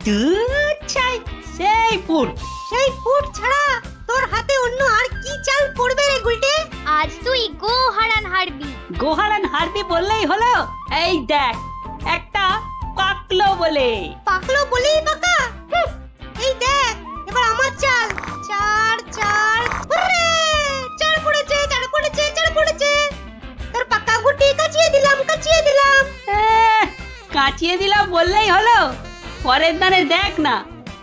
দুচ্ছাই সেই ফুট। সেই ফুট ছাড়া তোর হাতে অন্য আর কি চাল পড়বে রে গুলটে? আজ তুই গো হারান হারবি। গোহারান হারবি বললেই হলো। এই দেখ একটা পাকলো বলে। পাকলো বলেই পাকা? এই দেখ এবার আমার চাল। চার চার হুররে! চার পড়েছে, চার পড়েছে, চার পড়েছে। তোর পাকা গুটি কাচিয়ে দিলাম, কাচিয়ে দিলাম। কাচিয়ে দিলাম বললেই হলো। পরের দানে দেখ না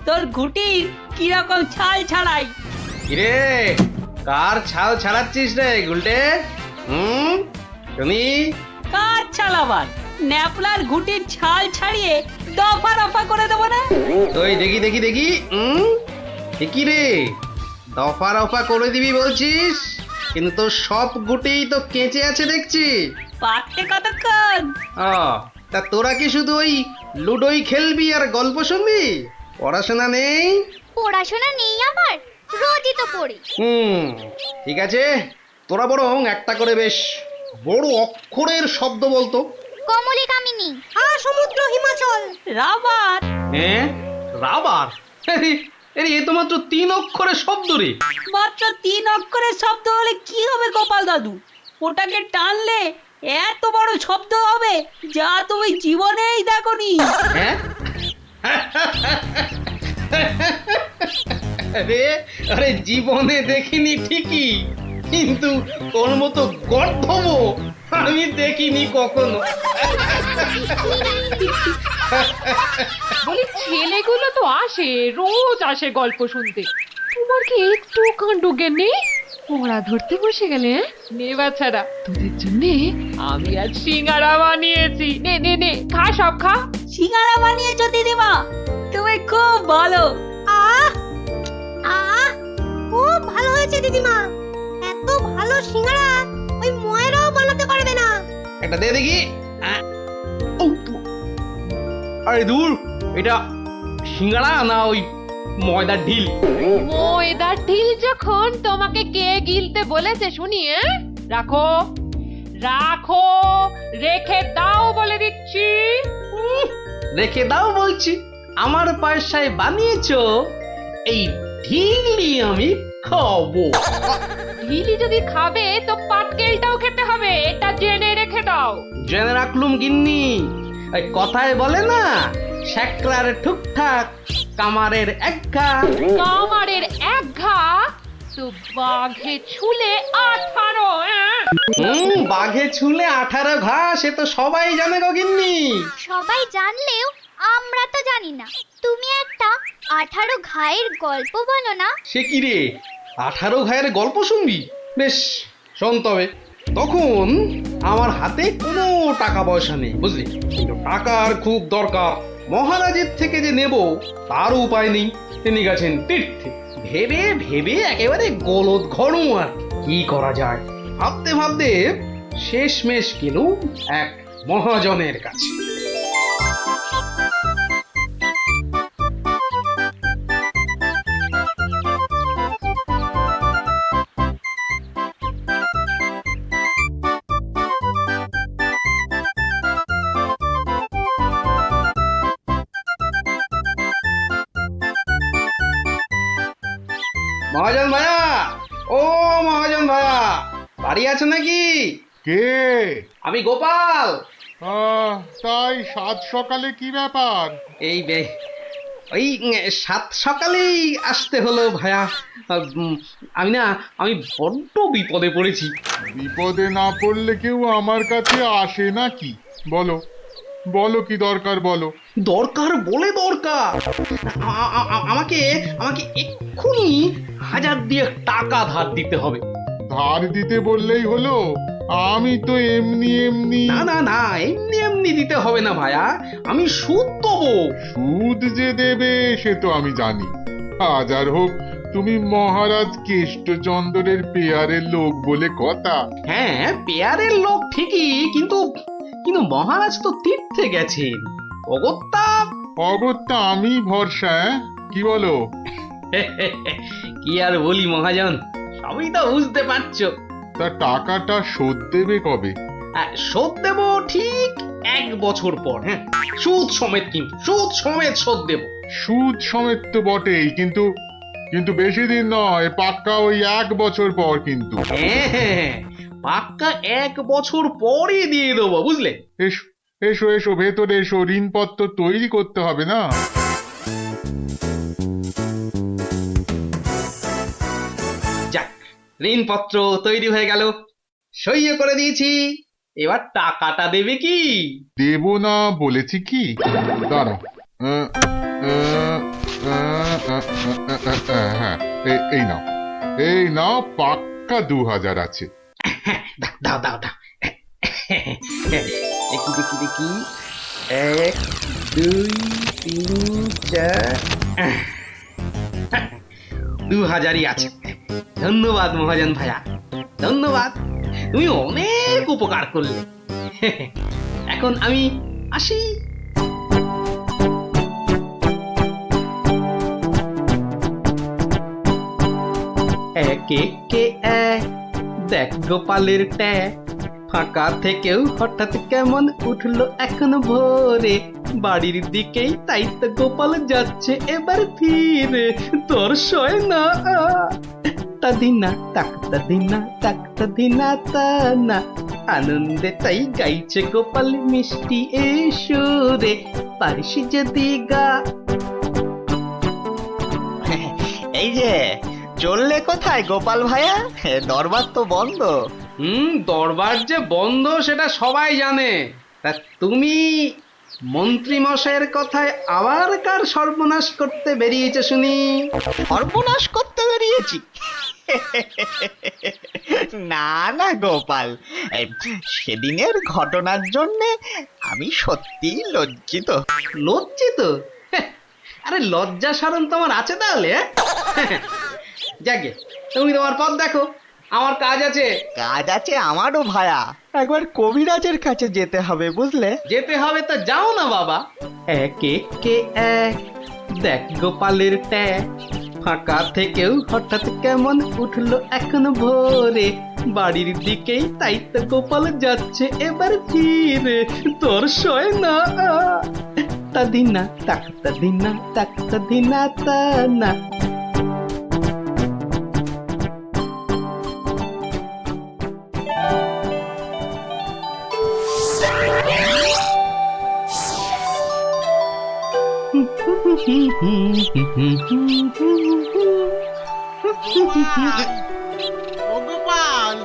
তোর ঘুটির কিরকম ছাল ছাড়াই। কিরে কার ছাল ছাড়াচ্ছিস রে গুলটে? শুনি। কার ছাল আবার? ন্যাপলার ঘুটির ছাল ছাড়িয়ে দফা রফা করে দেবো না? ওই দেখি দেখি দেখি। কি রে দফা রফা করে দিবি বলছিস, কিন্তু তোর সব গুটেই তো কেঁচে আছে দেখছি। পাকতে কতক্ষণ? তা তোরা কি শুধু ওই লুডোই খেলবি আর গল্প শুনবি? পড়াশোনা নেই? পড়াশোনা নেই আমার, রোজই তো পড়ি। ঠিক আছে, তোরা বরং একটা করে বেশ বড় অক্ষরের শব্দ বলতো। কমলি কামিনী। সমুদ্র হিমাচল। রাবার। হ্যাঁ রাবার? এ তো মাত্র 3 অক্ষরের শব্দ রে। মাত্র 3 অক্ষরের শব্দ হলে কি হবে গোপাল দাদু? ওটাকে টানলে এত বড় শব্দ হবে যা তুমি জীবনেই দেখোনি। হ্যাঁ আরে জীবনে দেখিনি ঠিকই, কিন্তু তোর মতো গর্ধব আমি দেখিনি কখনো। বলি ছেলেগুলো তো আসে, রোজ আসে গল্প শুনতে। তোমার কি একটু কাণ্ড জ্ঞান নেই? পড়া ধরতে বসে গেলে নে বাচ্চারা, তোদের জন্য আমি আজ সিঙ্গারা বানিয়েছি। নে নে নে খা, সব খা। সিঙ্গারা বানিয়েছো দিদিমা, তুমি খুব ভালো। আহ আহ খুব ভালো হয়েছে দিদিমা। এত ভালো সিঙ্গারা ওই ময়রাও বানাতে পারবে না। একটা দে দেখি। আরে দূর, এটা সিঙ্গাড়া না ওই ময়দার ঢিল? ময়দার ঢিল যখন তোমাকে কে গিলতে বলেছে শুনি? রাখো রাখো, রেখে দাও বলে দিচ্ছি। রেখে দাও বলছি? আমার পয়সায় বানিয়েছো এই ঢিলি আমি খাবো। ঢিলি যদি খাবে তো পাটকেলটাও খেতে হবে, এটা জেনে রেখে দাও। জেনে রাখলুম গিন্নি। ওই কথায় বলে না, শেকরার ঠুকঠাক কামারের এক ঘা। কামারের এক ঘা তো বাঘে ছুলে 18। বাঘে ছুলে 18 ঘা, সে তো সবাই জানে গো গিন্নি। সবাই জানলেও আমরা তো জানি না। তুমি একটা 18 ঘায়ের গল্প বলো না। সে কি রে, 18 ঘায়ের গল্প শুনবি? বেশ শোন তবে। তখন আমার হাতে কোনো টাকা পয়সা নেই বুঝলি, কিন্তু টাকার খুব দরকার। মহারাজের থেকে যে নেব তার উপায় নেই। তিনি গেছেন তীর্থে। ভেবে ভেবে একেবারে গলদ ঘনু। আর কি করা যায় ভাবতে ভাবতে শেষমেশ গেলুম এক মহাজনের কাছে। মহাজন ভাইয়া, ও মহাজন ভাইয়া, বাড়ি আছে নাকি? কে? আমি গোপাল। তাই সাত সকালে কি ব্যাপার? এই ওই 7 সকালেই আসতে হলো ভাইয়া। আমি বড্ড বিপদে পড়েছি। বিপদে না পড়লে কেউ আমার কাছে আসে নাকি? বলো বলো কি দরকার বলো। দরকার বলে দরকার। আমাকে আমাকে এক্ষুনি 1000 দিয়ে টাকা ধার দিতে হবে। ধার দিতে বললেই হলো? আমি তো এমনি এমনি। না না না, এমনি এমনি দিতে হবে না ভাইয়া, আমি সুদ দেবো। সুদ যে দেবে সে তো আমি জানি। হাজার হোক তুমি মহারাজ কেষ্টচন্দ্রের পেয়ারের লোক বলে কথা। হ্যাঁ পেয়ারের লোক ঠিকই, কিন্তু কিন্তু মহারাজ তো তীর্থে গেছেন। অগত্যা অগত্যা আমি ভরসা। কি বলো? কি আর বলি মহাজন, সবই তো বুঝতে পারছো। তা টাকাটা শোধ দেবে কবে? শোধ দেব ঠিক 1 বছর পর। হ্যাঁ, সুদ সমেত, কিন্তু সুদ সমেত শোধ দেব। সুদ সমেত তো বটেই, কিন্তু কিন্তু বেশি দিন নয়, পাক্কা ওই 1 বছর পর কিন্তু। হ্যাঁ হ্যাঁ, পাক্কা 1 বছর পরই দিয়ে দেবো, বুঝলে? এসো এসো এসো, ভেতরে এসো, ঋণপত্র তৈরি করতে হবে না? যাক, ঋণপত্র তৈরি হয়ে গেল, সইও করে দিয়েছি। এবার টাকাটা দেবে কি? দেব না বলেছি কি? দাঁড়ো, হ্যাঁ, এই নাও, এই নাও, পাক্কা 2000 আছে। দাও দাও দাও। দেখি দেখি দেখি, 1 2 3 4, 2000ই আছে। ধন্যবাদ মহাজন ভাইয়া, ধন্যবাদ, তুমি অনেক উপকার করলে। এখন আমি আসি। একে কে এক, দেখ গোপালের ট্যাগ, ফাঁকা থেকেও হঠাৎ কেমন উঠলো এখন ভোরে, বাড়ির দিকেই তাই তো গোপাল যাচ্ছে এবার ফিরে, তোর সয় না তা দিনা তাকতা দিনা তাকতা দিনা তা না, আনন্দে তাই গাইছে গোপাল মিষ্টি এই সুরে, পারিস যদি গা। এই যে চললে কোথায় গোপাল ভাইয়া? দরবার তো বন্ধ। দরবার যে বন্ধ সেটা সবাই জানে, তা তুমি মন্ত্রী মশাইয়ের কথায় আবার কার সর্বনাশ করতে বেরিয়েছে শুনি? সর্বনাশ করতে বেরিয়েছি? না না গোপাল, এই সেদিনের ঘটনার জন্যে আমি সত্যিই লজ্জিত। লজ্জিত? আরে লজ্জা শরম তোমার আছে তাহলে? যাকে, তুমি তোমার পথ দেখো, আমার কাজ আছে। কাজ আছে আমারও ভায়া, একবার কবিরাজের কাছে যেতে হবে বুঝলে। যেতে হবে তো যাও না বাবা। একে কে এক, দেখ গোপালের ট্যাগ, ফাঁকা থেকেও হঠাৎ কেমন উঠলো এখন ভোরে, বাড়ির দিকেই তাই তো গোপাল যাচ্ছে এবার ফিরে, তোর সয় না তা দিনা তাকতা দিনা তাকতা দিনা তা না।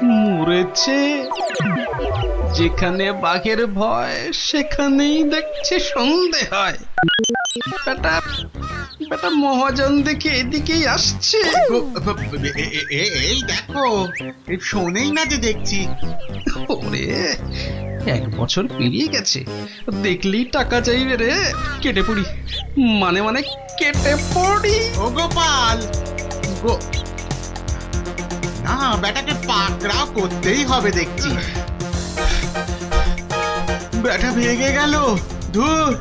মরেছে, যেখানে বাঘের ভয় সেখানেই দেখছে সন্ধে হয়। বেটা বেটা মহাজন দেখে এদিকেই আসছে। এই দেখো, শোনেই না যে দেখছি। ওরে, 1 বছর পেরিয়ে গেছে, দেখলেই টাকা চাইবে রে। কেটে পড়ি, মানে মানে কেটে পড়ি। ও গোপাল, না বেটাকে পাকড়াও করতেই হবে দেখছি। বেটা ভেগে গেল, ধুর।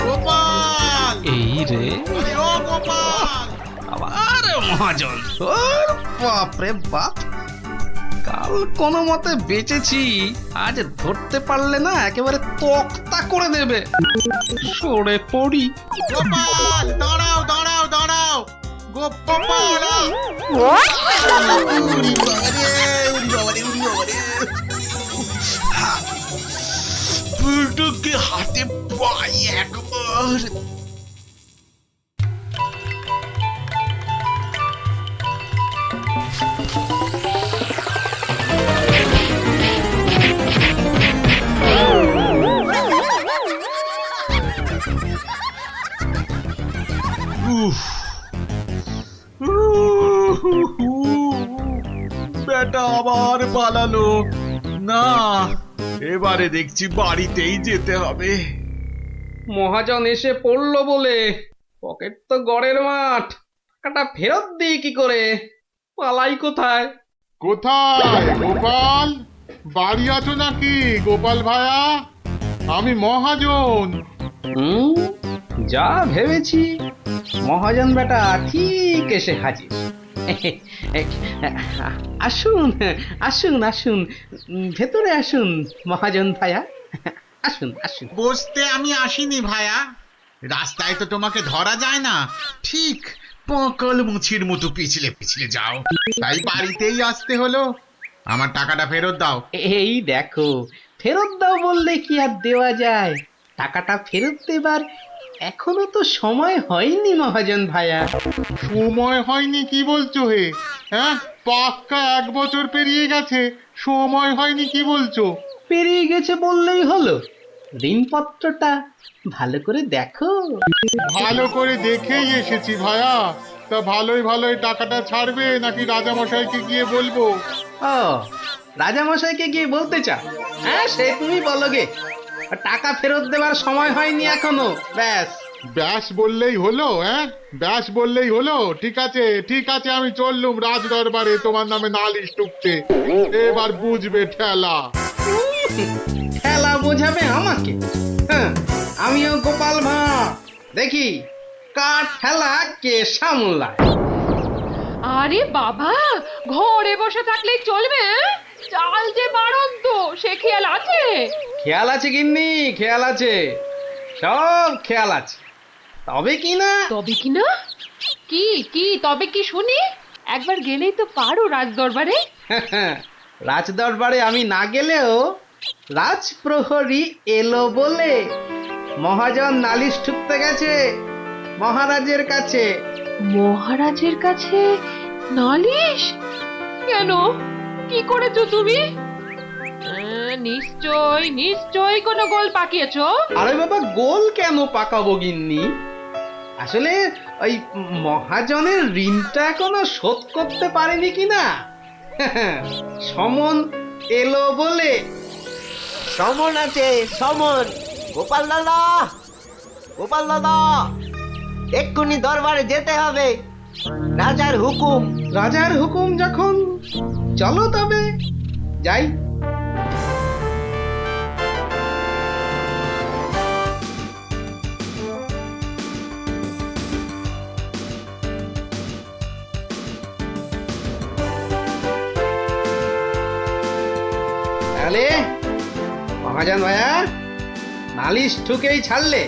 গোপাল, এই রে, আরে ও গোপাল, আবার মহাজন। ওর বাপরে বাপ, কাল কোনো মতে বেঁচেছি, আজ ধরতে পারলে না একেবারে তক্তা করে দেবে। সরে পড়ি। গোপাল, দাঁড়াও দাঁড়াও দাঁড়াও, গোপাল। উরি বাবারে, উরি বাবারে, উরি বাবারে। বুলটুকে হাতে পাই একবার। বেটা আবার পালালো। না, এবারে দেখছি বাড়িতেই যেতে হবে। মহাজন এসে পড়লো বলে, পকেট তো গড়ের মাঠ, টাকাটা ফেরত দিই কি করে? পালাই কোথায়? কোথায় গোপাল? বাড়ি আছো নাকি গোপাল ভায়া? আমি মহাজন, হুম, যা ভেবেছি মহাজন বেটা ঠিক এসে হাজির। আসুন আসুন আসুন, ভেতরে আসুন মহাজন ভাইয়া, আসুন আসুন। বসতে আমি আসিনি ভায়া, রাস্তায় তো তোমাকে ধরা যায় না, ঠিক পকল মুছির মতো পিছলে পিছলে যাও, তাই বাড়িতেই আসতে হলো। আমার টাকাটা ফেরত দাও। এই দেখো, ফেরত দাও বললে কি আর দেওয়া যায়? টাকাটা ফেরত দেবার এখনো তো সময় হয়নি মহাজন ভাইয়া। সময় হয়নি কি বলছো হে? হ্যাঁ, পাক্কা 1 বছর পেরিয়ে গেছে, সময় হয়নি কি বলছো? পেরিয়ে গেছে বললেই হলো? ঋণপত্রটা ভালো করে দেখো। ভালো করে দেখেই এসেছি ভায়া। তা ভালোই ভালোই টাকাটা ছাড়বে নাকি রাজামশাইকে গিয়ে বলবো? ও, রাজামশাইকে গিয়ে বলতে চাও? হ্যাঁ, সে তুমি বলো গে। টাকা ফেরত দেবার সময় হয়নি এখনো, ব্যাস। ব্যাস বললেই হলো? হ্যাঁ, ব্যাস বললেই হলো? ঠিক আছে ঠিক আছে, আমি চললুম রাজ দরবারে তোমার নামে নালিশ টুকতে। এবার বুঝবে ঠেলা। ঠেলা বোঝাবে আমাকে? হ্যাঁ, আমিও গোপাল ভাঁড়, দেখি কার ঠেলা কে সামলায়। আরে বাবা, ঘরে বসে থাকলেই চলবে? চাল যে বাড়ন্ত, সে খেয়াল আছে? খেয়াল আছে গিন্নি, খেয়াল আছে, সব খেয়াল আছে। তবে কি না, তবে কি না? কি কি তবে কি শুনি? একবার গেলেই তো পারো রাজ দরবারে। রাজদরবারে আমি না গেলেও রাজপ্রহরী এলো বলে মহাজন নালিশ ঠুকতে গেছে মহারাজের কাছে। মহারাজের কাছে নালিশ? কেন, কি করেছো তুমি? নিশ্চয় নিশ্চয় কোনো গোল পাকিয়েছো। আরে বাবা, গোল কেন পাকাবো গিন্নি? আসলে ওই মহাজনের ঋণটা এখনো শোধ করতে পারেনি কিনা। সমন এলো বলে। সমন আছে, সমন। গোপাল দাদা, গোপাল দাদা, এক্ষুনি দরবারে যেতে হবে, রাজার হুকুম। রাজার হুকুম যখন, চলো তবে যাই। তাহলে মহাজন ভাইয়া নালিশ ঠুকেই ছাড়লে,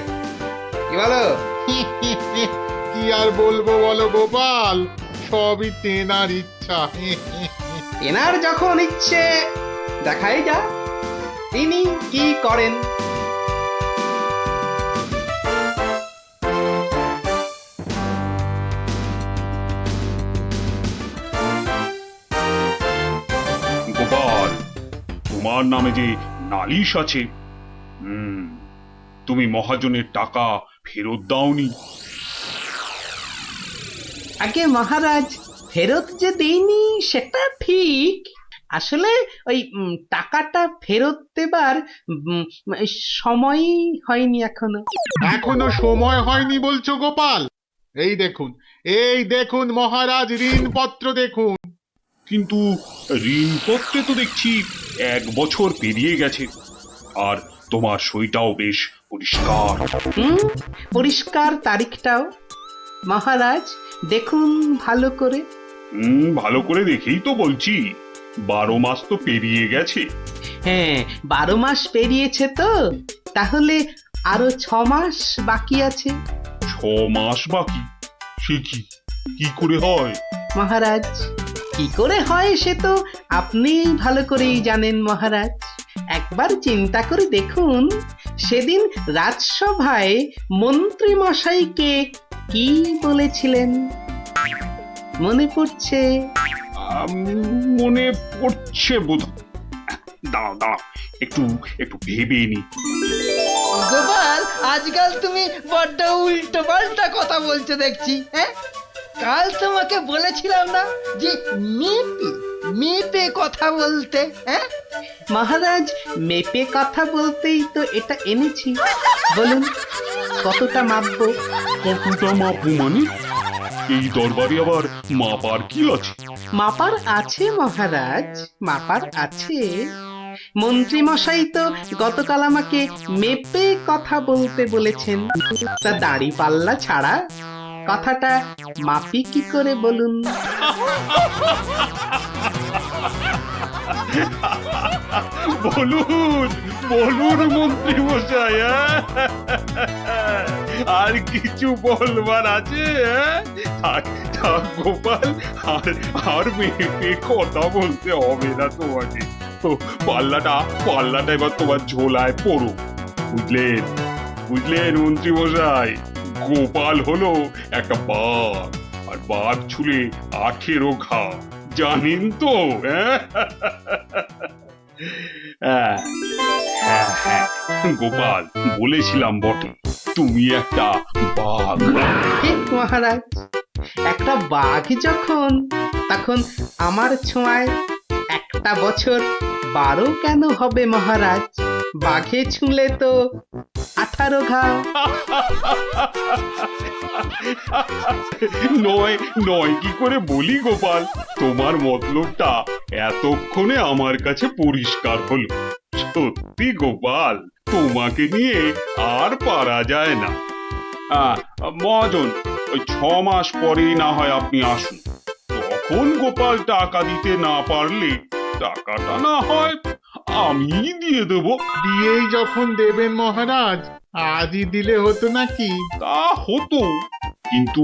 কি বলো? কি আর বলবো বলো গোপাল, সবই তেনার ইচ্ছা। এনার যখন ইচ্ছে, দেখাই যা তিনি কি করেন। গোপাল, তোমার নামে যে নালিশ আছে, তুমি মহাজনের টাকা ফেরত দাওনি। আগে মহারাজ, ফেরত যে দেইনি সেটা ঠিক, আসলে ওই টাকাটা ফেরত দেবার সময়ই হয়নি এখনো। এখনো সময় হয়নি বলছো গোপাল? এই দেখুন মহারাজ, ঋণপত্র দেখুন। কিন্তু ঋণপত্রে তো দেখছি 1 বছর পেরিয়ে গেছে, আর তোমার সইটাও বেশ পরিষ্কার। পরিষ্কার তারিখটাও। মহারাজ দেখুন ভালো করে। ভালো করে দেখেই তো বলছি, 12 মাস তো পেরিয়ে গেছে। হ্যাঁ, 12 মাস পেরিয়েছে তো, তাহলে আরো 6 মাস বাকি আছে। 6 মাস বাকি? সে কি করে হয়? মহারাজ, কি করে হয় সে তো আপনি ভালো করেই জানেন মহারাজ। একবার চিন্তা করে দেখুন, সেদিন রাজসভায় মন্ত্রী মশাইকে কি বলেছিলেন, মনে পড়ছে? মনে পড়ছে বোধ। দাঁড়াও দাঁড়াও, একটু একটু ভেবে নি। গোপাল, আজকাল তুমি বড্ড উল্টো পাল্টা কথা বলছো দেখছি। হ্যাঁ, কাল তোমাকে বলেছিলাম না যে মেপে মেপে কথা বলতে? হ্যাঁ মহারাজ, মেপে কথা বলতেই তো এটা এনেছি। বলুন কতটা মাপবো? কতটা মাপবো মানে? এই দরবারে আবার মাপার কি আছে? মাপার আছে মহারাজ, মাপার আছে। মন্ত্রী মশাই তো গতকাল আমাকে মেপে কথা বলতে বলেছেন। তা দাড়ি পাল্লা ছাড়া কথাটা মাপি কি করে বলুন? বলুন বলুন মন্ত্রী মশাই, আর কিছু বলবার আছে? থাক থাক গোপাল, আর মেয়েকে কথা বলতে হবে না তোমাকে। তো পাল্লাটা এবার তোমার ঝোলায় পড়ো। বুঝলেন বুঝলেন মন্ত্রী মশাই, গোপাল হলো একটা বাঘ, আর বাঘ ছুলে 18 ঘা, জানেন তো? হ্যাঁ হ্যাঁ, গোপাল বলেছিলাম বটে, তুমি একটা বাঘ। ঠিক মহারাজ, একটা বাঘ যখন, তখন আমার ছোঁয়ায় একটা বছর 12 কেন হবে মহারাজ? বাঘে ছুঁলে তো 18 ঘা। নয় কি করে বলি গোপাল, তোমার মতলবটা এতক্ষণে আমার কাছে পরিষ্কার হলো। সত্যি গোপাল, তোমাকে নিয়ে আর পারা যায় না। মহাজন, ওই 6 মাস পরেই না হয় আপনি আসুন, তখন গোপাল টাকা দিতে না পারলে টাকাটা না হয় আমি দিয়ে দেব। দিয়েই যখন দেবেন মহারাজ, আজই দিলে হতো নাকি? তা হতো, কিন্তু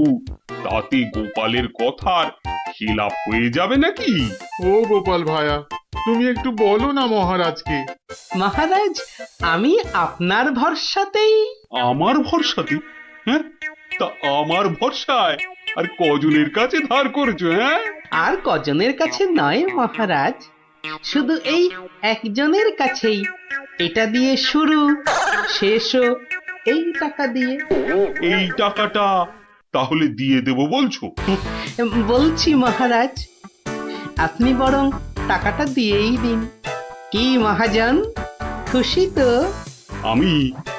তাতে গোপালের কথার খিলাপ হয়ে যাবে নাকি? ও গোপাল ভায়া, তুমি একটু বলো না মহারাজকে। মহারাজ, আমি আপনার ভরসাতেই। আমার ভরসাতে? হ্যাঁ, তা আমার ভরসায় আর কজনের কাছে ধার করেছো? হ্যাঁ, আর কজনের কাছে নয় মহারাজ, শুধু এই একজনের কাছেই। এটা দিয়ে শুরু, শেষও এই টাকা দিয়ে। এই টাকাটা তাহলে দিয়ে দেব বলছো? বলছি মহারাজ, আপনি বরং টাকাটা দিয়েই দিন। কি মহাজন, খুশি তো? আমি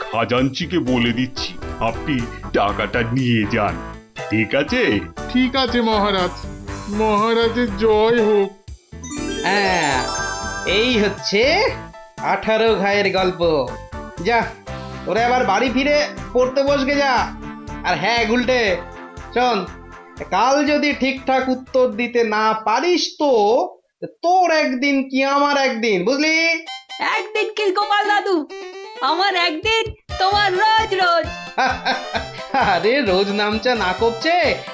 খাজাঞ্চিকে বলে দিচ্ছি, আপনি টাকাটা নিয়ে যান, ঠিক আছে? ঠিক আছে মহারাজ, মহারাজের জয় হোক। হ্যাঁ, এই হচ্ছে 18 ঘায়ের গল্প। যা, ওরা আবার বাড়ি ফিরে পড়তে বসবে যা। আর হ্যাঁ গুলটে, শোন, কাল যদি ঠিকঠাক উত্তর দিতে না পারিস তো তোর একদিন কি আমার একদিন, বুঝলি? একদিন কি গোপাল দাদু, আমার একদিন, তোমার রোজ রোজ। আরে রোজ নামচা না করছে,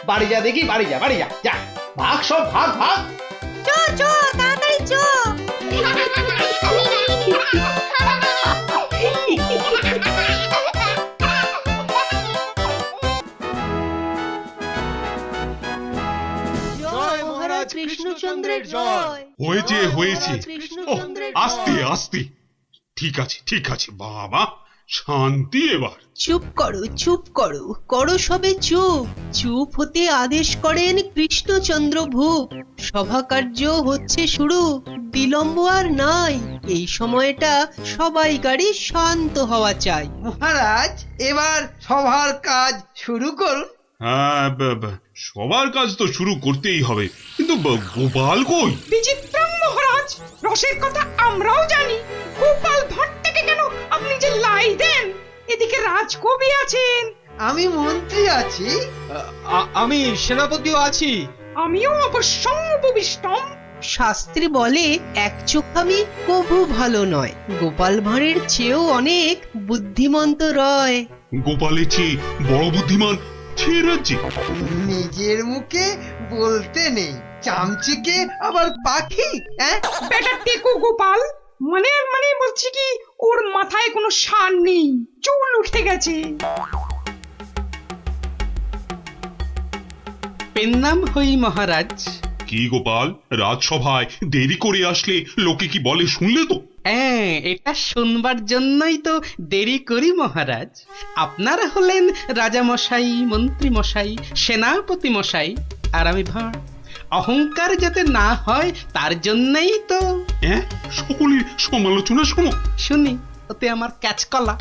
বাড়ি যা দেখি, বাড়ি যা, বাড়ি যা, যা ভাগ, সব ভাগ ভাগ। চো চো, তাড়াতাড়ি চো। জয় মহারাজ কৃষ্ণচন্দ্রের জয়। হয়েছে হয়েছে, ওহ, কৃষ্ণচন্দ্রের আস্তে আস্তে, ঠিক আছে বাবা, শান্তি এবার। চুপ করো, করো সবে চুপ। চুপ হতে আদেশ করেন কৃষ্ণচন্দ্র ভূপ। সভা কার্য হচ্ছে শুরু, বিলম্ব আর নাই। এই সময়টা সবাইকারই শান্ত হওয়া চাই। মহারাজ, এবার সবার কাজ শুরু করুন। হ্যাঁ, সবার কাজ তো শুরু করতেই হবে, কিন্তু গোপাল কই? বিচিত্রম মহারাজ, রসের কথা আমরাও জানি, গোপাল ভাঁড় থেকে কেন আপনি যে লাই দেন? এদিকে রাজকবি আছেন, আমি মন্ত্রী আছি, আমি সেনাপতিও আছি। আমিও অবশ্যম উপবিষ্টম। শাস্ত্রে বলে এক চোখামি কভু ভালো নয়। গোপাল ভাঁড়ের চেয়েও অনেক বুদ্ধিমন্ত রয়। গোপালের চেয়ে বড় বুদ্ধিমান ছে রাজ্যে? নিজের মুখে বলতে নেই, চামচিকে আবার পাখি। বেটা টেকো গোপাল, মানে বলছি কি, ওর মাথায় কোনো সার নেই, চুল উঠে গেছে। পেন নাম হই মহারাজ। কি গোপাল, রাজসভায় দেরি করে আসলে লোকে কি বলে শুনলে তো? হ্যাঁ, এটা শুনবার জন্যই তো দেরি করি মহারাজ। আপনারা হলেন রাজা মশাই, মন্ত্রী মশাই, সেনাপতি মশাই, আর আমি ভাঁড়। অহংকার যাতে না হয় তার জন্যই তো। হ্যাঁ, সকলের সমালোচনা শোনো। শুনি, ওতে আমার ক্যাচকলা।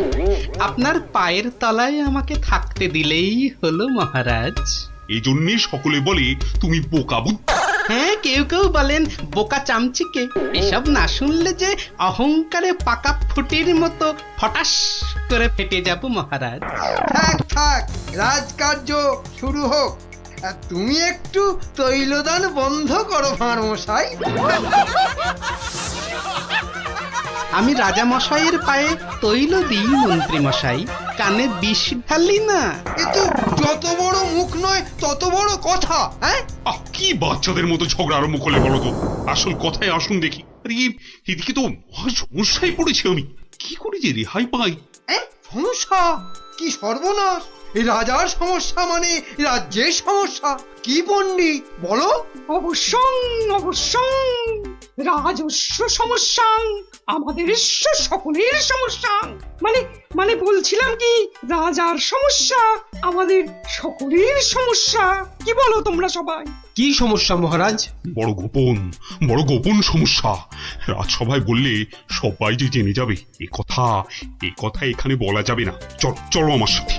আপনার পায়ের তলায় আমাকে থাকতে দিলেই হলো মহারাজ। এই জন্যে সকলে বলে তুমি বোকা বুদ্ধি। হ্যাঁ, কেউ কেউ বলেন বোকা চামচিকে। এসব না শুনলে যে অহংকারে পাকা ফুটির মতো ফটাস করে ফেটে যাব মহারাজ। থাক থাক, রাজকার্য শুরু হোক। আর তুমি একটু তৈলদান বন্ধ করো ভাঁড় মশাই। আমি রাজা মশাইয়ের পায়ে তৈল দিই মন্ত্রী মশাই, কানে বিষ ঢালি না। কিন্তু যত বড় মুখ নয় তত বড় কথা। হ্যাঁ, কি বাচ্চাদের মতো ঝগড়া আরম্ভ করলে বলো তো? আসল কথায় আসুন দেখি। আরে এদিকে তো মহা সমস্যায় পড়েছি আমি। কি করে যে রেহাই পাই? সমস্যা? কি সর্বনাশ! এই রাজার সমস্যা মানে রাজ্যের সমস্যা। কি পণ্ডিত বলো? অবশ্যই রাজস্ব সমস্যা, আমাদের সকলের সমস্যা। মানে বলছিলাম কি, রাজার সমস্যা আমাদের সকলের সমস্যা। কি বলো তোমরা সবাই? কি সমস্যা মহারাজ? বড় গোপন সমস্যা। রাজসভায় বললে সবাই যে জেনে যাবে। এ কথা এখানে বলা যাবে না। চলো আমার সাথে।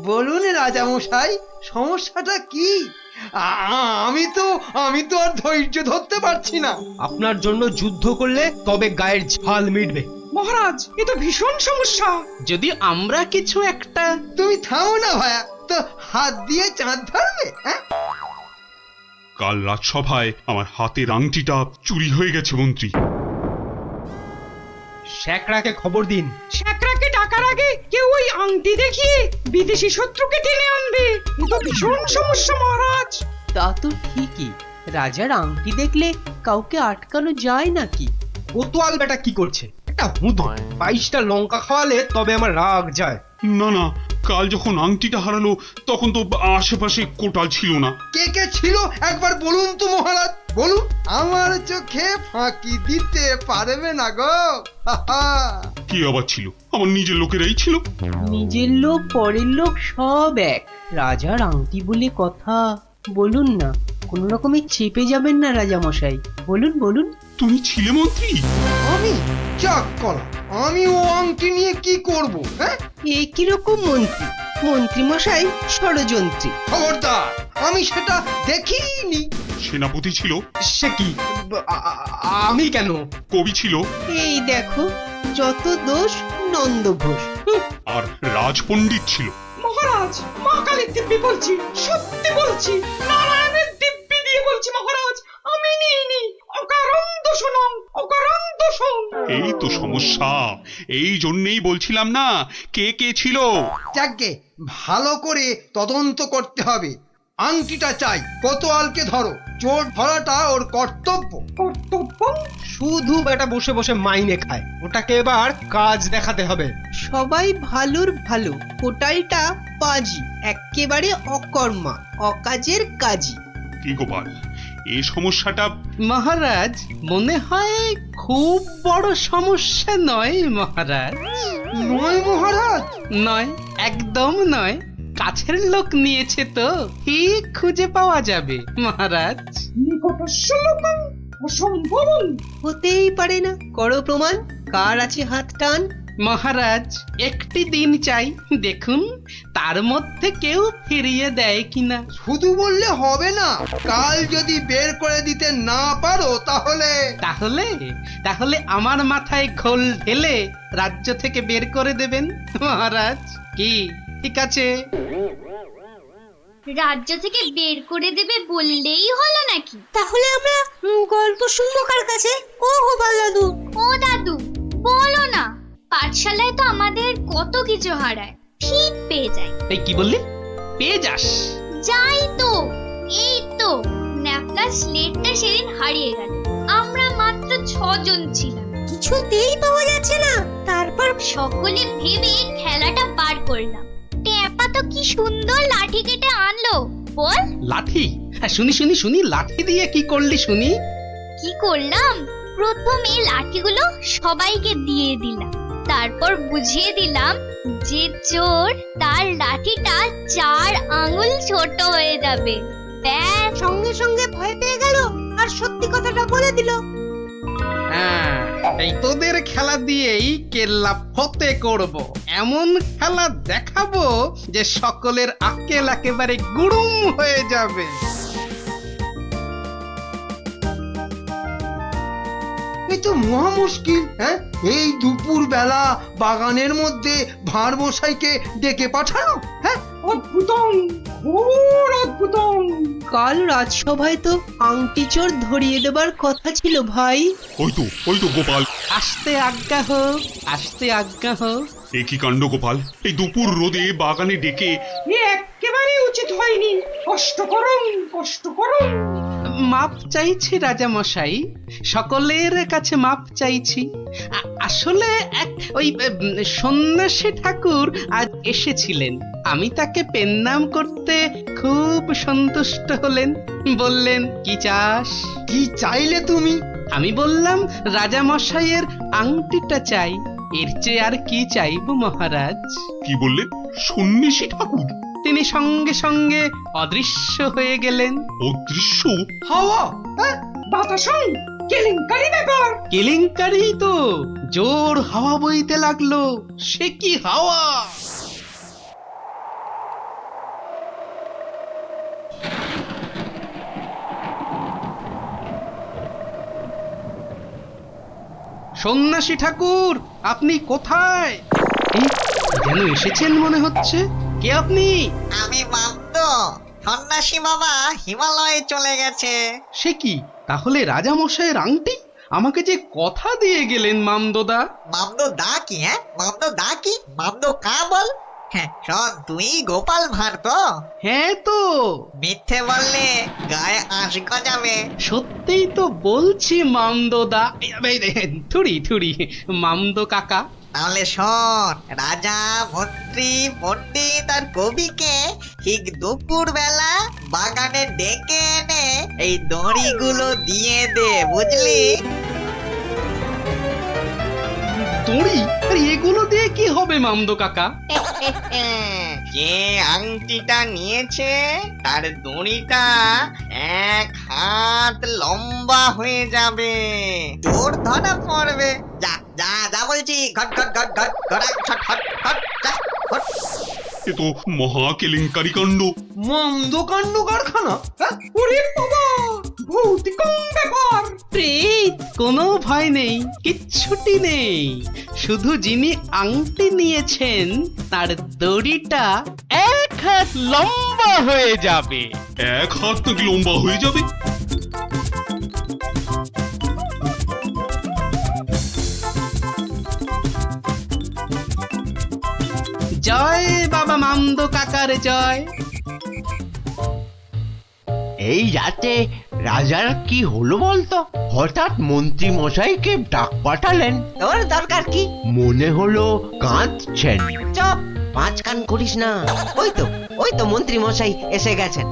বলুন রাজা মশাই, সমস্যাটা কি? আমি তো আর ধৈর্য ধরতে পারছি না। আপনার জন্য যুদ্ধ করলে তবে গায়ের ঝাল মিটবে। মহারাজ, এ তো ভীষণ সমস্যা। যদি আমরা কিছু একটা... তুমি থামো না ভায়া, তো হাত দিয়ে চাঁদ ধরবে? কাল রাজসভায় আমার হাতের আংটিটা চুরি হয়ে গেছে মন্ত্রী। শ্যাকরাকে খবর দিন। শ্যাকরাকে ডাকার আগে কেউ ওই আংটি দেখিয়ে বিদেশি শত্রুকে টেনে আনবে। এ তো ভীষণ সমস্যা মহারাজ। তা তো ঠিকই, রাজার আংটি দেখলে কাউকে আটকানো যায় নাকি? কোতোয়াল বেটা কি করছে? একটা হুঁদো 22টা লঙ্কা খাওয়ালে তবে আমার রাগ যায়। না, কাল যখন আংটিটা হারালো তখন তো আশেপাশে কোটাল ছিল না। কে ছিল একবার বলুন তো মহারাজ, বলুন। আমার চোখে ফাঁকি দিতে পারবে না গো। কি আবার ছিল? আমার নিজের লোকেরাই ছিল। নিজের লোক পরের লোক সব এক। রাজার আংটি বলে কথা, বলুন না, কোন রকমে চেপে যাবেন না রাজা মশাই। বলুন। তুমি ছিলে মন্ত্রী? আমি চাক করা, আমি ও আংটি নিয়ে কি করব? হ্যাঁ, এ কিরকম মন্ত্রী? মন্ত্রী মশাই ষড়যন্ত্রী। খবরদার, আমি সেটা দেখিনি। সেনাপতি ছিল? সে কি? আমি কেন? কবি ছিল? এই দেখো, যত দোষ নন্দ ঘোষ। আর রাজপণ্ডিত ছিল? মহারাজ, মা কালীর দিব্যি বলছি, সত্যি বলছি, নারায়ণের দিব্যি দিয়ে বলছি মহারাজ, আমি নিইনি। অকারণ দোষণং, অকারণ দোষণ। এই তো সমস্যা। এই জন্যই বলছিলাম না কে ছিল। যাকে ভালো করে তদন্ত করতে হবে। আংটিটা চাই, কোতোয়ালকে ধরো। চোর ধরাটা ওর কর্তব্য। শুধু বেটা বসে বসে মাইনে খায়, ওটাকে এবার কাজ দেখাতে হবে। সবাই ভালোর ভালো, কোটালটা পাজি, একেবারে অকর্মা, অকাজের কাজী। কি গোপাল, এই সমস্যাটা? মহারাজ, মনে হয় খুব বড় সমস্যা নয় মহারাজ। নয় মহারাজ? নয়, একদম নয়। কাছের লোক নিয়েছে তো ঠিক খুঁজে পাওয়া যাবে মহারাজ। নিকটস্য লোকং অসম্ভবং। হতেই পারে না, করো প্রমাণ। কার আছে হাত টান? মহারাজ, একটি দিন চাই, দেখুন তার মধ্যে কেউ ফিরিয়ে দেয় কিনা। শুধু বললে হবে না, কাল যদি বের করে দিতে না পারো তাহলে তাহলে আমার মাথায় ঘোল ঢেলে রাজ্য থেকে বের করে দেবেন মহারাজ। কি ঠিক আছে? রাজ্য থেকে বের করে দেবে বললেই হলো নাকি? তাহলে আমরা গল্প শুনবো কার কাছে? ও গোপাল দাদু। ও দাদু, বলো না। পাঠশালায় তো আমাদের কত কিছু হারায়, ঠিক পেয়ে যাই। এই কি বললি? পেয়ে যাস? যাই তো, এই তো ন্যাপলা স্লেটটা সেদিন হারিয়ে গেল। আমরা মাত্র 6 জন ছিলাম, কিছুতেই পাওয়া যাচ্ছে না। তারপর সকলে ভেবে খেলাটা বার করলাম। টেপা তো কি সুন্দর লাঠি কেটে আনলো, বল। লাঠি? হ্যাঁ, শুনি, লাঠি দিয়ে কি করলি শুনি? কি করলাম? প্রথমে লাঠিগুলো সবাইকে দিয়ে দিলাম, তারপর বুঝিয়ে দিলাম যে চোর তার লাঠিটা 4 আঙুল ছোট হয়ে যাবে। ব্যাস। সঙ্গে সঙ্গে ভয় পেয়ে গেল আর সত্যি কথাটা বলে দিল। হ্যাঁ, এই তোদের খেলা দিয়েই কেল্লা ফতে করব। এমন খেলা দেখাবো যে সকলের আক্কেল একেবারে গুড়ুম হয়ে যাবে। এই তো মহা মুশকিল। হ্যাঁ, এই দুপুর বেলা বাগানের মধ্যে ভাঁড় মশাইকে ডেকে পাঠানো। হ্যাঁ, অদ্ভুতম, ঘোর অদ্ভুতম। কাল রাজসভায় তো আংটি চোর ধরিয়ে দেবার কথা ছিল ভাই। ওই তো গোপাল। আসতে আজ্ঞা হোক, আসতে আজ্ঞা হোক। এ কি কাণ্ড গোপাল, এই দুপুর রোদে বাগানে ডেকে। একেবারে উচিত হয়নি। কষ্ট করুন, কষ্ট করুন। মাপ চাইছি রাজা মশাই, সকলের কাছে মাপ চাইছি। আসলে ওই সন্ন্যাসী ঠাকুর আজ এসেছিলেন। আমি তাকে পেন্নাম করতে খুব সন্তুষ্ট হলেন। বললেন, কি চাস? কি চাইলে তুমি? আমি বললাম, রাজা মশাইয়ের আংটিটা চাই। এর চেয়ে আর কি চাইবো মহারাজ? কি বললেন? সন্ন্যাসী ঠাকুর? তিনি সঙ্গে সঙ্গে অদৃশ্য হয়ে গেলেন। অদৃশ্য? হাওয়া? বাতাসন, কেলেঙ্কারি ব্যাপার। কেলেঙ্কারি তো, জোর হাওয়া বইতে লাগলো। সে কি হাওয়া! সন্ন্যাসী ঠাকুর, আপনি কোথায়? এই, যেন এসেছেন মনে হচ্ছে। কে আপনি? আমি মামদ। সন্ন্যাসী বাবা হিমালয়ে চলে গেছে। সে কি, তাহলে রাজা মশাইয়ের আংটি? আমাকে যে কথা দিয়ে গেলেন মামদোদা। মামদ দা কি? হ্যাঁ, মামদ দা কি? মামদ কা বল? হ্যাঁ শোন, তুই গোপাল ভাঁড় তো? হ্যাঁ তো। মিথ্যে বললে গায়ে আঁশ গজাবে। সত্যিই তো বলছি মামদোদা। থুড়ি থুড়ি, মামদো কাকা। তাহলে শোন, রাজা, মন্ত্রী, পণ্ডিত আর কবিকে ঠিক দুপুর বেলা বাগানে ডেকে এনে এই দড়িগুলো দিয়ে দে, বুঝলি? দড়ি? আর এগুলো দিয়ে কি হবে মামদো কাকা? যে আংটিটা নিয়েছে তার দড়িটা 1 হাত লম্বা হয়ে যাবে। তোর ধরা পড়বে। যা যা যা বলছি, ঘট ঘট ঘট ঘট ঘট ঘট ঘট ঘট যা ঘট। এ তো মহা কেলেঙ্কারি কাণ্ড। মন্দ কাণ্ড কারখানা। ওরে বাবা, ভৌতিকম ব্যাপার। প্রেত, কোনো ভয় নেই, কিচ্ছুটি নেই। শুধু যিনি আংটি নিয়েছেন তার দড়িটা 1 হাত লম্বা হয়ে যাবে। 1 হাত নাকি লম্বা হয়ে যাবে? জয় বাবা মামদো কাকার জয়। এই রাতে রাজার কি হলো বলতো? হঠাৎ মন্ত্রী মশাইকে ডাক পাঠালেন। তোর দরকার কি? মনে হলো কাঁদছেন। চুপ, পাঁচ কান করিস না। ওই তো মন্ত্রী মশাই এসে গেছেন।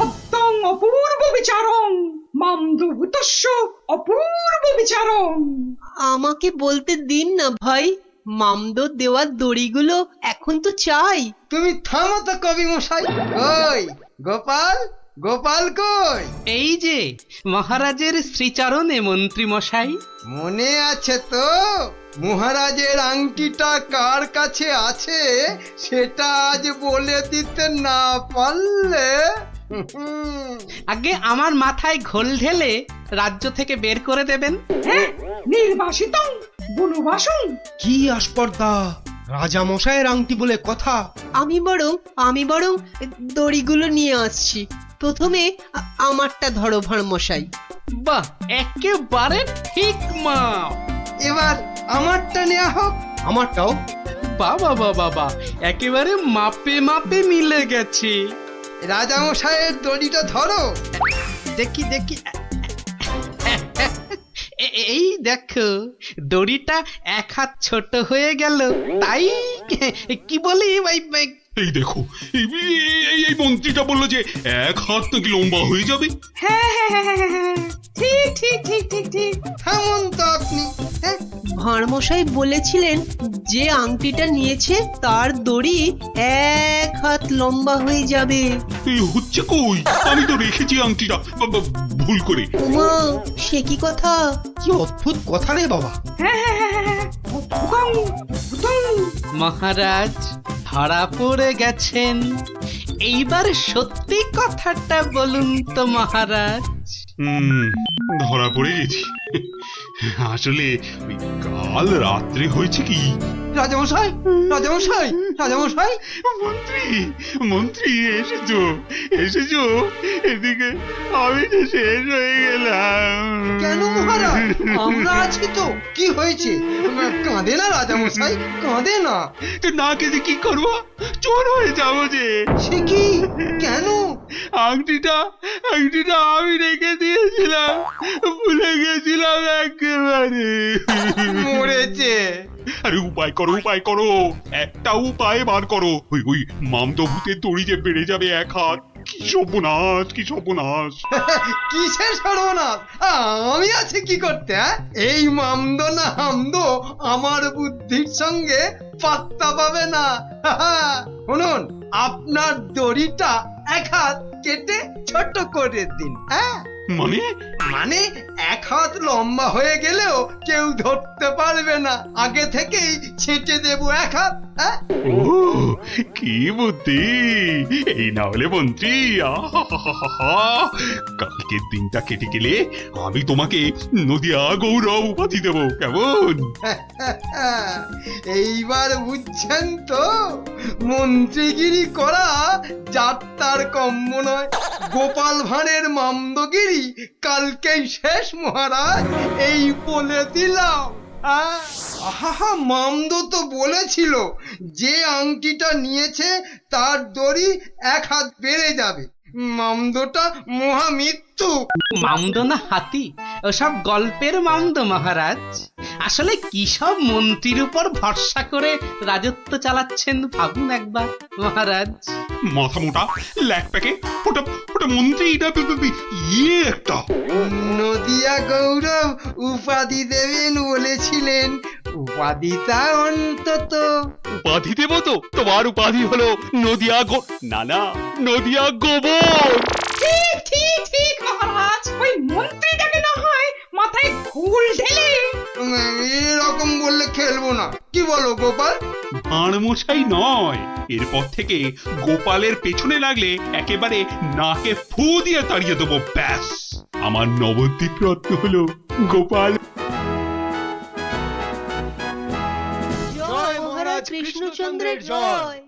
অত্যং অপূর্ব বিচারং, মামদভূতস্য অপূর্ব বিচারং। আমাকে বলতে দিন না ভাই, মামদো দেওয়ার দড়িগুলো এখন তো চাই। তুমি থামো তো কবি মশাই। কই গোপাল? গোপাল কই? এই যে মহারাজের শ্রীচরণে মন্ত্রী মশাই। মনে আছে তো? মহারাজের আংটিটা কার কাছে আছে সেটা আজ বলে দিতে না পারলে আগে আমার মাথায় ঘোল ঢেলে রাজ্য থেকে বের করে দেবেন। হ্যাঁ, নির্বাসিতং বনবাসং। কি আস্পর্ধা! রাজা মশাইয়ের আংটি বলে কথা। আমি বরং দড়িগুলো নিয়ে আসছি। প্রথমে আমারটা ধরো ভাঁড় মশাই। বাহ, একেবারে ঠিক মা। এবার আমারটা নেওয়া হোক। আমারটাও। বাবা বাবা, একেবারে মাপে মাপে মিলে গেছে। রাজামশাইয়ের দড়িটা ধরো। দেখি দেখি, এই দেখো, দড়িটা 1 হাত ছোট হয়ে গেল। তাই কি বলি, এই দেখো এই মন্ত্রীটা বললো যে এক হাত নাকি লম্বা হয়ে যাবে। ঠিক ঠিক ঠিক ঠিক ঠিক থামুন তো আপনি। হ্যাঁ, ভাঁড়মশাই বলেছিলেন যে আংটিটা নিয়েছে তার দড়ি 1 হাত লম্বা হয়ে যাবে। এই হচ্ছে কই, আমি তো রেখেছি আংটিটা ভুল করে। উমা, সে কি কথা? কি অদ্ভুত কথা রে বাবা। মহারাজ ধরা পড়ে গেছেন। এইবার সত্যি কথাটা বলুন তো মহারাজ। ধরা পড়ে গেছি। আসলে ওই কাল রাত্রে হয়েছে কি, রাজামশাই রাজামশাই রাজামশাই মন্ত্রী মন্ত্রী এসেছো এসেছো এদিকে, আমি তো শেষ হয়ে গেলাম। কেন মহারাজ, আমরা আছি তো। কি হয়েছে? কাঁদে না রাজামশাই, কাঁদে না। তো না কেঁদে কি করবো, চোর হয়ে যাবো যে। সে কি? কেন? আংটিটা আমি রেখে দিয়েছিলাম, ভুলে গেছিলাম একেবারে। মরেছে। আরে উপায় করো, একটা উপায় বার করো। ওই মামদো ভূতের দড়ি যে বেড়ে যাবে 1 হাত। কি সর্বনাশ। কিসের সর্বনাশ? আমি আছি কি করতে? এই মামদো না হামদো আমার বুদ্ধির সঙ্গে পাত্তা পাবে না। শুনুন, আপনার দড়িটা 1 হাত কেটে ছোট করে দিন। মানে 1 হাত লম্বা হয়ে গেলেও কেউ ধরতে পারবে না। আগে থেকেই ছেটে দেবো 1 হাত। ও কি বুদ্ধি! এই না হলে মন্ত্রী, কালকের দিনটা কেটে গেলে আমি তোমাকে নদিয়া গৌরব উপাধি দেবো, কেমন? এইবার বুঝছেন তো, মন্ত্রীগিরি করা যাত্রার কম্য নয়। গোপাল ভাঁড়ের মামদগিরি কালকেই শেষ মহারাজ, এই বলে দিলাম। আহা, মামদো তো বলেছিল যে আংটিটা নিয়েছে তার দড়ি 1 হাত বেড়ে যাবে। মামদোটা মহামৃত্যু। মামদো না হাতি, ওসব গল্পের মামদো মহারাজ। আসলে কি সব মন্ত্রীর উপর ভরসা করে রাজত্ব চালাচ্ছেন ভাবুন একবার মহারাজ। মাথা মোটা ল্যাক প্যাকে, ওটা মন্ত্রী, এটা ইয়ে একটা। নদিয়া গৌরব উপাধি দেবেন বলেছিলেন, উপাধিটা অন্তত। উপাধি দেব তো? তোমার উপাধি হলো নদিয়া নদিয়া গোবর। ঠিক ঠিক ঠিক মহারাজ, ওই মন্ত্রীটাকে না হয় মাথায় ঘুল ঢেলে। এরকম বললে খেলবো না, কি বলো গোপাল? ভাঁড়মশাই নয়, এরপর থেকে গোপালের পেছনে লাগলে একেবারে নাকে ফু দিয়ে তাড়িয়ে দেবো, ব্যাস। আমার নবদ্বীপ রত্ন হলো গোপাল। জয় মহারাজ কৃষ্ণচন্দ্রের জয়।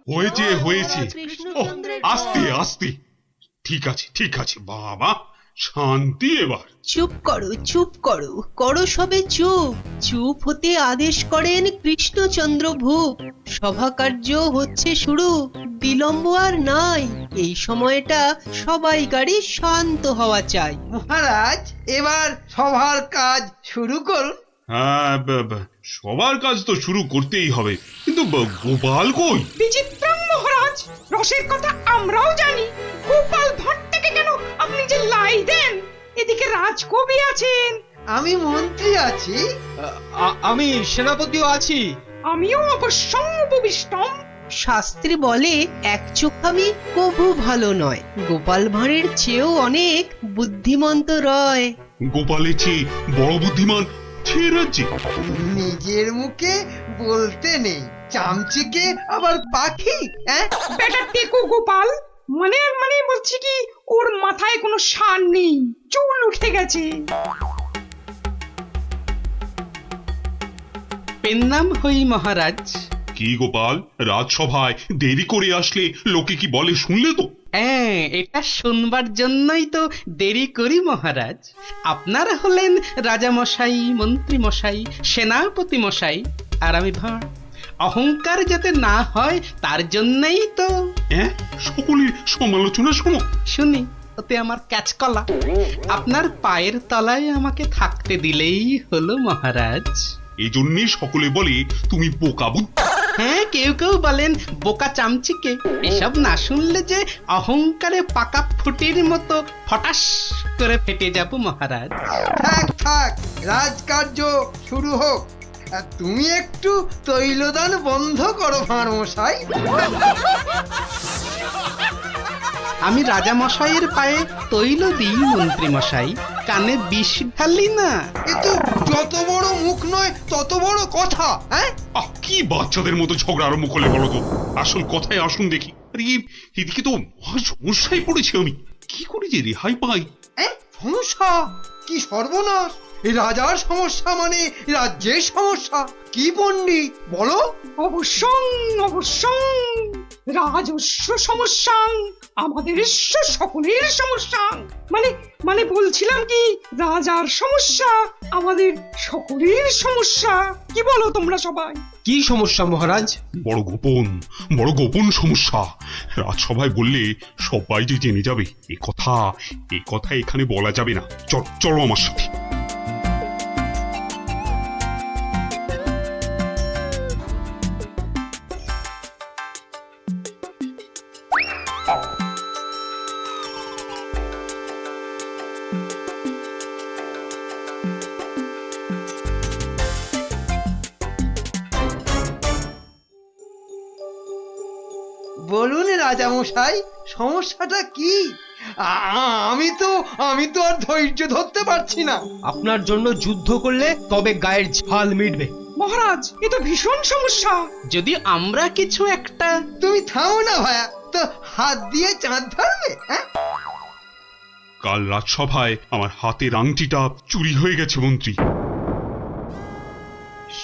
হয়েছে। আস্তে আস্তে, ঠিক আছে বাবা, শান্তি এবার। চুপ করো, করো সবে চুপ। চুপ হতে আদেশ করেন কৃষ্ণচন্দ্র ভূপ। সভা কার্য হচ্ছে শুরু, বিলম্ব আর নাই। এই সময়টা সবাইকারই শান্ত হওয়া চাই। মহারাজ, এবার সভার কাজ শুরু করুন। হ্যাঁ, সবার কাজ তো শুরু করতেই হবে, কিন্তু গোপাল কই? বিচিত্রম মহারাজ, রসের কথা আমরাও জানি। গোপাল ভাঁড়টাকে কেন আপনি যে লাই দেন? এদিকে রাজকবি আছেন, আমি মন্ত্রী আছি, আমি সেনাপতিও আছি। আমিও অবশ্য উপবিষ্টম। শাস্ত্রে বলে এক চোখামি কভু ভালো নয়। গোপাল ভাঁড়ের চেয়েও অনেক বুদ্ধিমন্ত রয়। গোপালের চেয়ে বড় বুদ্ধিমান রাজ্যে? নিজের মুখে বলতে নেই, চামচিকে আবার পাখি। বেটা টেকো গোপাল, মানে বলছি কি, ওর মাথায় কোনো সার নেই, চুল উঠে গেছে। পেন নাম হই মহারাজ। কি গোপাল, রাজসভায় দেরি করে আসলে লোকে কি বলে শুনলে তো? হ্যাঁ, এটা শুনবার জন্যই তো দেরি করি মহারাজ। আপনারা হলেন রাজা মশাই, মন্ত্রী মশাই, সেনাপতি মশাই, আর আমি ভাঁড়। অহংকার যাতে না হয় তার জন্যই তো। সকলের সমালোচনা শুনি, ওতে আমার ক্যাচকলা। আপনার পায়ের তলায় আমাকে থাকতে দিলেই হলো মহারাজ। এই জন্যই সকলে বলে তুমি বোকা বুদ্ধি। হ্যাঁ, কেউ কেউ বলেন বোকা চামচিকে। এসব না শুনলে যে অহংকারে পাকা ফুটির মতো ফটাস করে ফেটে যাব মহারাজ। থাক থাক, রাজকার্য শুরু হোক। আর তুমি একটু তৈলদান বন্ধ করো ভাঁড় মশাই। আমি রাজা মশাইয়ের পায়ে তৈল দিই মন্ত্রী মশাই, কানে বিষ ঢালি না। এ তো যত বড় মুখ নয় তত বড় কথা। হ্যাঁ, কি বাচ্চাদের মতো ঝগড়া আরম্ভ করলে বলো তো? আসল কথায় আসুন দেখি। আরে এদিকে তো মহা সমস্যায় পড়েছি আমি, কি করে যে রেহাই পাই? সমস্যা? কি সর্বনাশ! এই রাজার সমস্যা মানে রাজ্যের সমস্যা। কি পণ্ডিত বলো? অবশ্যং অবশ্যং রাজস্ব সমস্যা, আমাদের সকলের সমস্যা। মানে বলছিলাম কি, রাজার সমস্যা আমাদের সকলের সমস্যা। কি বলো তোমরা সবাই? কি সমস্যা মহারাজ? বড় গোপন সমস্যা। রাজসভায় বললে সবাই যে জেনে যাবে, এ কথা এখানে বলা যাবে না। চলো আমার সাথে। বলুন রাজা মশাই, সমস্যাটা কি? আমি তো আর ধৈর্য ধরতে পারছি না। আপনার জন্য যুদ্ধ করলে তবে গায়ের ঝাল মিটবে। মহারাজ, এ তো ভীষণ সমস্যা। যদি আমরা কিছু একটা... তুমি থামো না ভায়া, তো হাত দিয়ে চাঁদ ধরবে? কাল রাজসভায় আমার হাতের আংটিটা চুরি হয়ে গেছে মন্ত্রী।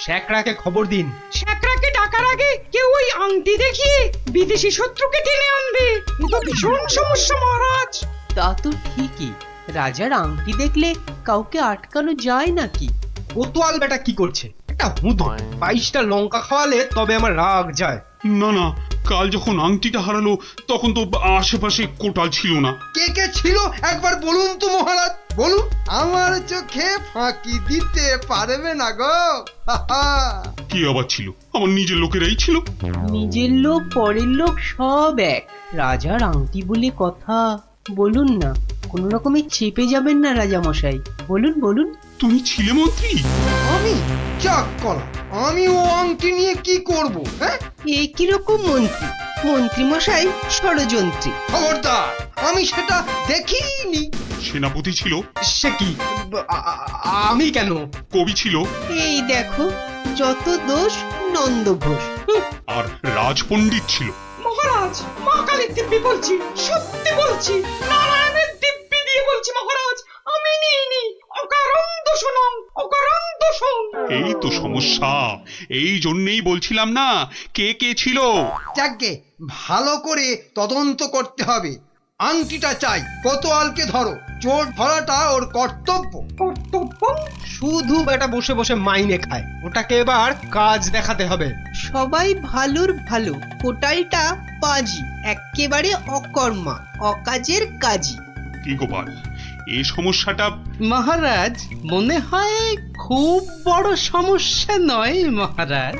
শ্যাকরাকে খবর দিন। শ্যাকরাকে ডাকার আগে কেউ ওই আংটি দেখিয়ে বিদেশি শত্রুকে টেনে আনবে। এ তো ভীষণ সমস্যা মহারাজ। তা তো ঠিকই, রাজার আংটি দেখলে কাউকে আটকানো যায় নাকি? কোতোয়াল বেটা কি করছে? একটা হুঁদো 22টা লঙ্কা খাওয়ালে তবে আমার রাগ যায়। না, কাল যখন আংটিটা হারালো তখন তো আশেপাশে কোটাল ছিল না। কে ছিল একবার বলুন তো মহারাজ, বলুন। আমার চোখে ফাঁকি দিতে পারবে না গো। কি আবার ছিল? আমার নিজের লোকেরাই ছিল। নিজের লোক পরের লোক সব এক। রাজার আংটি বলে কথা, বলুন না, কোন রকমে চেপে যাবেন না রাজা মশাই। বলুন। তুমি ছিলে মন্ত্রী? আমি চাক কলা, আমি ও আংটি নিয়ে কি করব? হ্যাঁ, এ কিরকম মন্ত্রী? মন্ত্রী মশাই ষড়যন্ত্রী। খবরদার, আমি সেটা দেখিনি। সেনাপতি ছিল? সে কি? আমি কেন? কবি ছিল? এই দেখো, যত দোষ নন্দ ঘোষ। আর রাজপণ্ডিত ছিল? মহারাজ, মা কালীর দিব্যি বলছি, সত্যি বলছি, নারায়ণের দিব্যি দিয়ে বলছি মহারাজ, আমি নিইনি। অকারণ দোষণং, অকারণ দোষণ। এই তো সমস্যা, এই জন্যই বলছিলাম না কে ছিল। যাকে ভালো করে তদন্ত করতে হবে। আংটিটা চাই, কোতোয়ালকে ধরো। চোর ধরাটা ওর কর্তব্য। শুধু বেটা বসে বসে মাইনে খায়, ওটাকে এবার কাজ দেখাতে হবে। সবাই ভালোর ভালো, কোটালটা পাজি, একেবারে অকর্মা, অকাজের কাজী। কি গোপাল, এই সমস্যাটা? মহারাজ, মনে হয় খুব বড় সমস্যা নয় মহারাজ।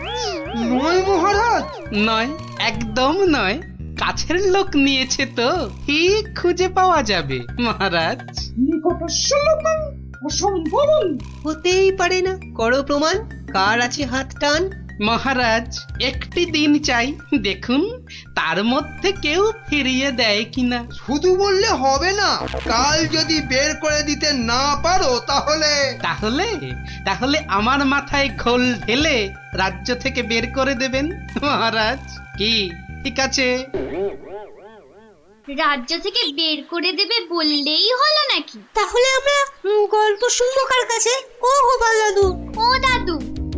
নয় মহারাজ? নয়, একদম নয়। কাছের লোক নিয়েছে তো ঠিক খুঁজে পাওয়া যাবে মহারাজ। নিকটস্য লোকং অসম্ভবং। হতেই পারে না, করো প্রমাণ। কার আছে হাত টান? মহারাজ, একটি দিন চাই, দেখুন তার মধ্যে কেউ ফিরিয়ে দেয় কিনা। শুধু বললে হবে না, কাল যদি বের করে দিতে না পারো তাহলে আমার মাথায় খোল ঢেলে রাজ্য থেকে বের করে দেবেন মহারাজ। কি ঠিক আছে? রাজ্য থেকে বের করে দেবে বললেই হলো নাকি? তাহলে আমরা গল্প শুনবো কার কাছে? ও গোপাল দাদু। ও দাদু,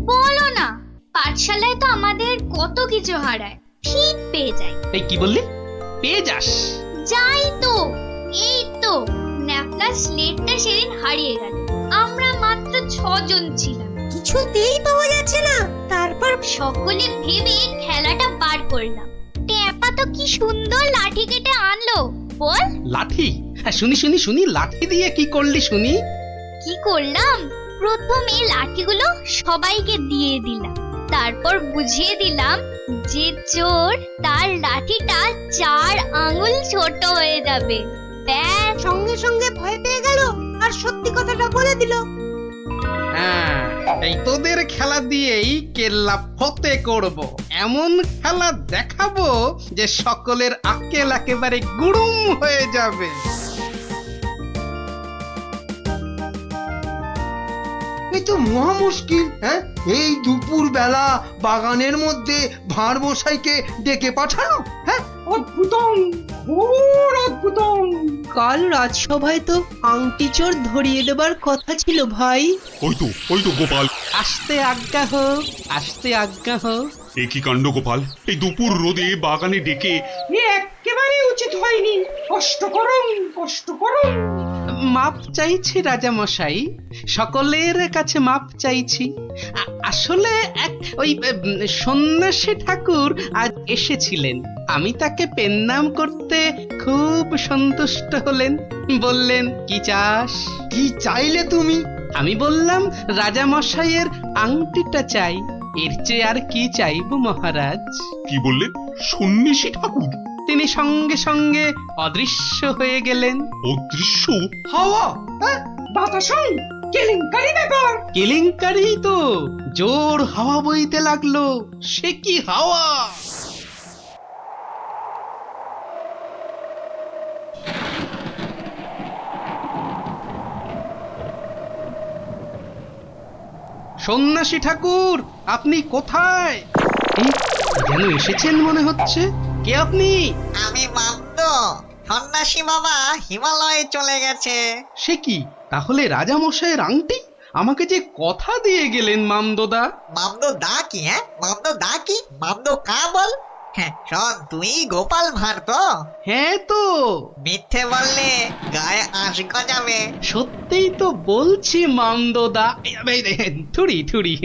বলো না। পাঠশালায় তো আমাদের কত কিছু হারায়, ঠিক পেয়ে যাই। এই কি বললি? পেয়ে যাস? যাই তো, এই তো ন্যাপলা স্লেটটা সেদিন হারিয়ে গেল। আমরা মাত্র 6 জন ছিলাম, কিছুতেই পাওয়া যাচ্ছে না। তারপর সকলে ভেবে খেলাটা বার করলাম। টেপা তো কি সুন্দর লাঠি কেটে আনলো, বল। লাঠি? হ্যাঁ, শুনি, লাঠি দিয়ে কি করলি শুনি? কি করলাম? প্রথমে লাঠিগুলো সবাইকে দিয়ে দিলাম, তারপর বুঝিয়ে দিলাম যে চোর তার লাঠিটা 4 আঙুল ছোট হয়ে যাবে। ব্যাস। সঙ্গে সঙ্গে ভয় পেয়ে গেল আর সত্যি কথাটা বলে দিল। হ্যাঁ, এই তোদের খেলা দিয়েই কেল্লা ফতে করব। এমন খেলা দেখাবো যে সকলের আক্কেল একেবারে গুড়ুম হয়ে যাবে। এই তো মহা মুশকিল। হ্যাঁ, এই দুপুর বেলা বাগানের মধ্যে ভাঁড় মশাইকে ডেকে পাঠানো। হ্যাঁ, অদ্ভুতম, ঘোর অদ্ভুতম। কাল রাজসভায় তো আংটি চোর ধরিয়ে দেবার কথা ছিল ভাই। ওই তো গোপাল। আসতে আজ্ঞা হোক, আসতে আজ্ঞা হোক। এ কি কাণ্ড গোপাল, এই দুপুর রোদে বাগানে ডেকে। এ একেবারে উচিত হয়নি। কষ্ট করুন, কষ্ট করুন। মাপ চাইছি রাজা মশাই, সকলের কাছে মাপ চাইছি। আসলে এক ওই সন্ন্যাসী ঠাকুর আজ এসেছিলেন। আমি তাকে পেন্নাম করতে খুব সন্তুষ্ট হলেন। বললেন, কি চাস? কি চাইলে তুমি? আমি বললাম, রাজা মশাইয়ের আংটিটা চাই। এর চেয়ে আর কি চাইব মহারাজ? কি বললেন? সন্ন্যাসী ঠাকুর? তিনি সঙ্গে সঙ্গে অদৃশ্য হয়ে গেলেন। অদৃশ্য? হাওয়া? বাতাসন, কেলেঙ্কারি ব্যাপার। কেলেঙ্কারি তো, জোর হাওয়া বইতে লাগলো। সে কি হাওয়া! সন্ন্যাসী ঠাকুর, আপনি কোথায়? যেন এসেছেন মনে হচ্ছে। কে আপনি? আমি মামদ। সন্ন্যাসী বাবা হিমালয়ে চলে গেছে। সে কি, তাহলে রাজা মশাইয়ের আংটি? আমাকে যে কথা দিয়ে গেলেন মামদোদা। মামদ দা কি? হ্যাঁ, মামদ দা কি? মামদ কা বল? হ্যাঁ শোন, তুই গোপাল ভাঁড় তো? হ্যাঁ তো। মিথ্যে বললে গায়ে আঁশ গজাবে। সত্যিই তো বলছি মামদোদা। থুড়ি থুড়ি,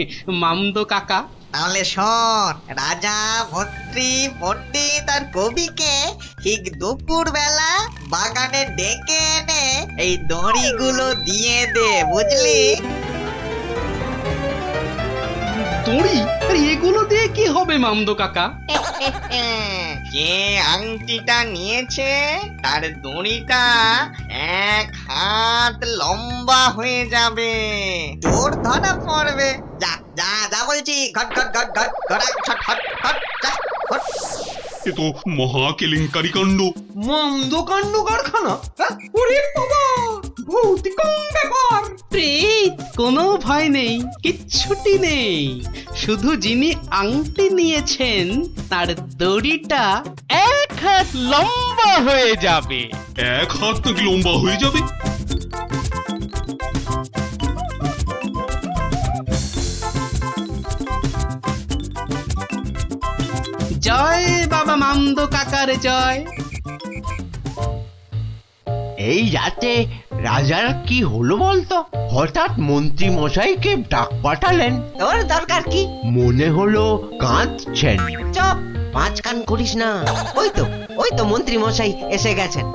মামদো কাকা। তাহলে শোন, রাজা, মন্ত্রী, পণ্ডিত আর কবিকে ঠিক দুপুর বেলা বাগানে ডেকে এনে এই দড়িগুলো দিয়ে দে, বুঝলি? দড়ি? আর এগুলো দিয়ে কি হবে মামদো কাকা? যে আংটিটা নিয়েছে তার দড়িটা 1 হাত লম্বা হয়ে যাবে। তোর ধরা পড়বে। যা যা যা বলছি, ঘট ঘট ঘট ঘট ঘট ঘট ঘট ঘট যা ঘট। এ তো মহা কেলেঙ্কারি কাণ্ড। মন্দ কাণ্ড কারখানা। ওরে বাবা, ভৌতিকম ব্যাপার। প্রেত, কোনো ভয় নেই, কিচ্ছুটি নেই। শুধু যিনি আংটি নিয়েছেন তার দড়িটা 1 হাত লম্বা হয়ে যাবে। 1 হাত নাকি লম্বা হয়ে যাবে? জয় বাবা মামদো কাকার জয়। এই রাতে রাজার কি হলো বলতো? হঠাৎ মন্ত্রী মশাইকে ডাক পাঠালেন। তোর দরকার কি? মনে হলো কাঁদছেন। চপ, 5 কান করিস না। ওই তো মন্ত্রী মশাই এসে গেছেন।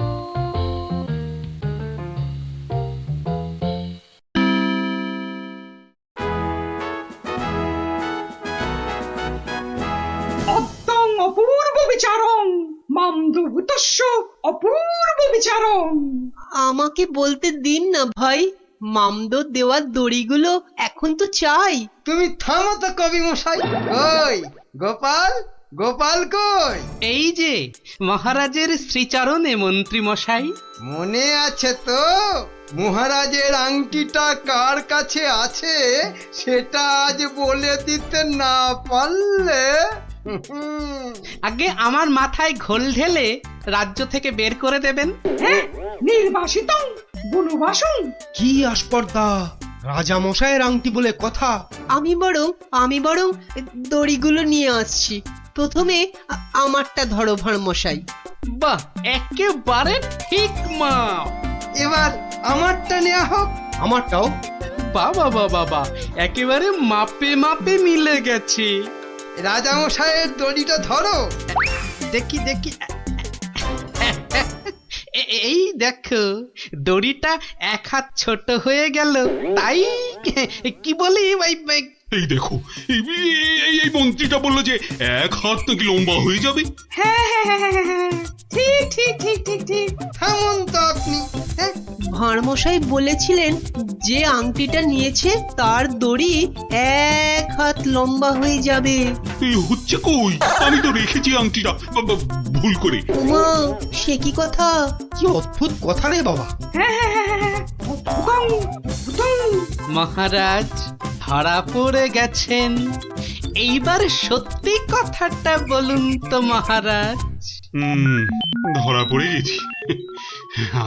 অদ্যং অপূর্ব বিচারং, মামদভূতস্য অপূর্ব বিচারং। আমাকে বলতে দিন না ভাই, মামদো দেওয়ার দড়িগুলো এখন তো চাই। তুমি থামো তো কবি মশাই। ওই গোপাল, গোপাল কই? এই যে মহারাজের শ্রীচরণে মন্ত্রী মশাই। মনে আছে তো? মহারাজের আংটিটা কার কাছে আছে সেটা আজ বলে দিতে না পারলে আগে আমার মাথায় ঘোল ঢেলে রাজ্য থেকে বের করে দেবেন। হ্যাঁ, নির্বাসিতং বনবাসং। কি আস্পর্ধা! রাজা মশাইয়ের আংটি বলে কথা। আমি বরং দড়িগুলো নিয়ে আসছি। প্রথমে আমারটা ধরো ভাঁড় মশাই। বাহ, একেবারে ঠিক মা। এবার আমারটা নেওয়া হোক। আমারটাও। বাবা বাবা, একেবারে মাপে মাপে মিলে গেছে। রাজা মশাইয়ের দড়িটা ধরো। দেখি দেখি। এই দেখো, দড়িটা 1 হাত ছোট হয়ে গেল। তাই কি বলি, এই দেখো এই মন্ত্রীটা বললো যে 1 হাত নাকি লম্বা হয়ে যাবে। হ্যাঁ, ঠিক ঠিক ঠিক ঠিক ঠিক। থামুন তো আপনি। হ্যাঁ, ভাঁড়মশাই বলেছিলেন যে আংটিটা নিয়েছে তার দড়ি 1 হাত লম্বা হয়ে যাবে। এই হচ্ছে কই, আমি তো রেখেছি আংটিটা ভুল করে। ওমা, সে কি কথা! কি অদ্ভুত কথা রে বাবা। মহারাজ ধরা পড়ে গেছেন। এইবার সত্যি কথাটা বলুন তো মহারাজ। ধরা পড়ে গেছি।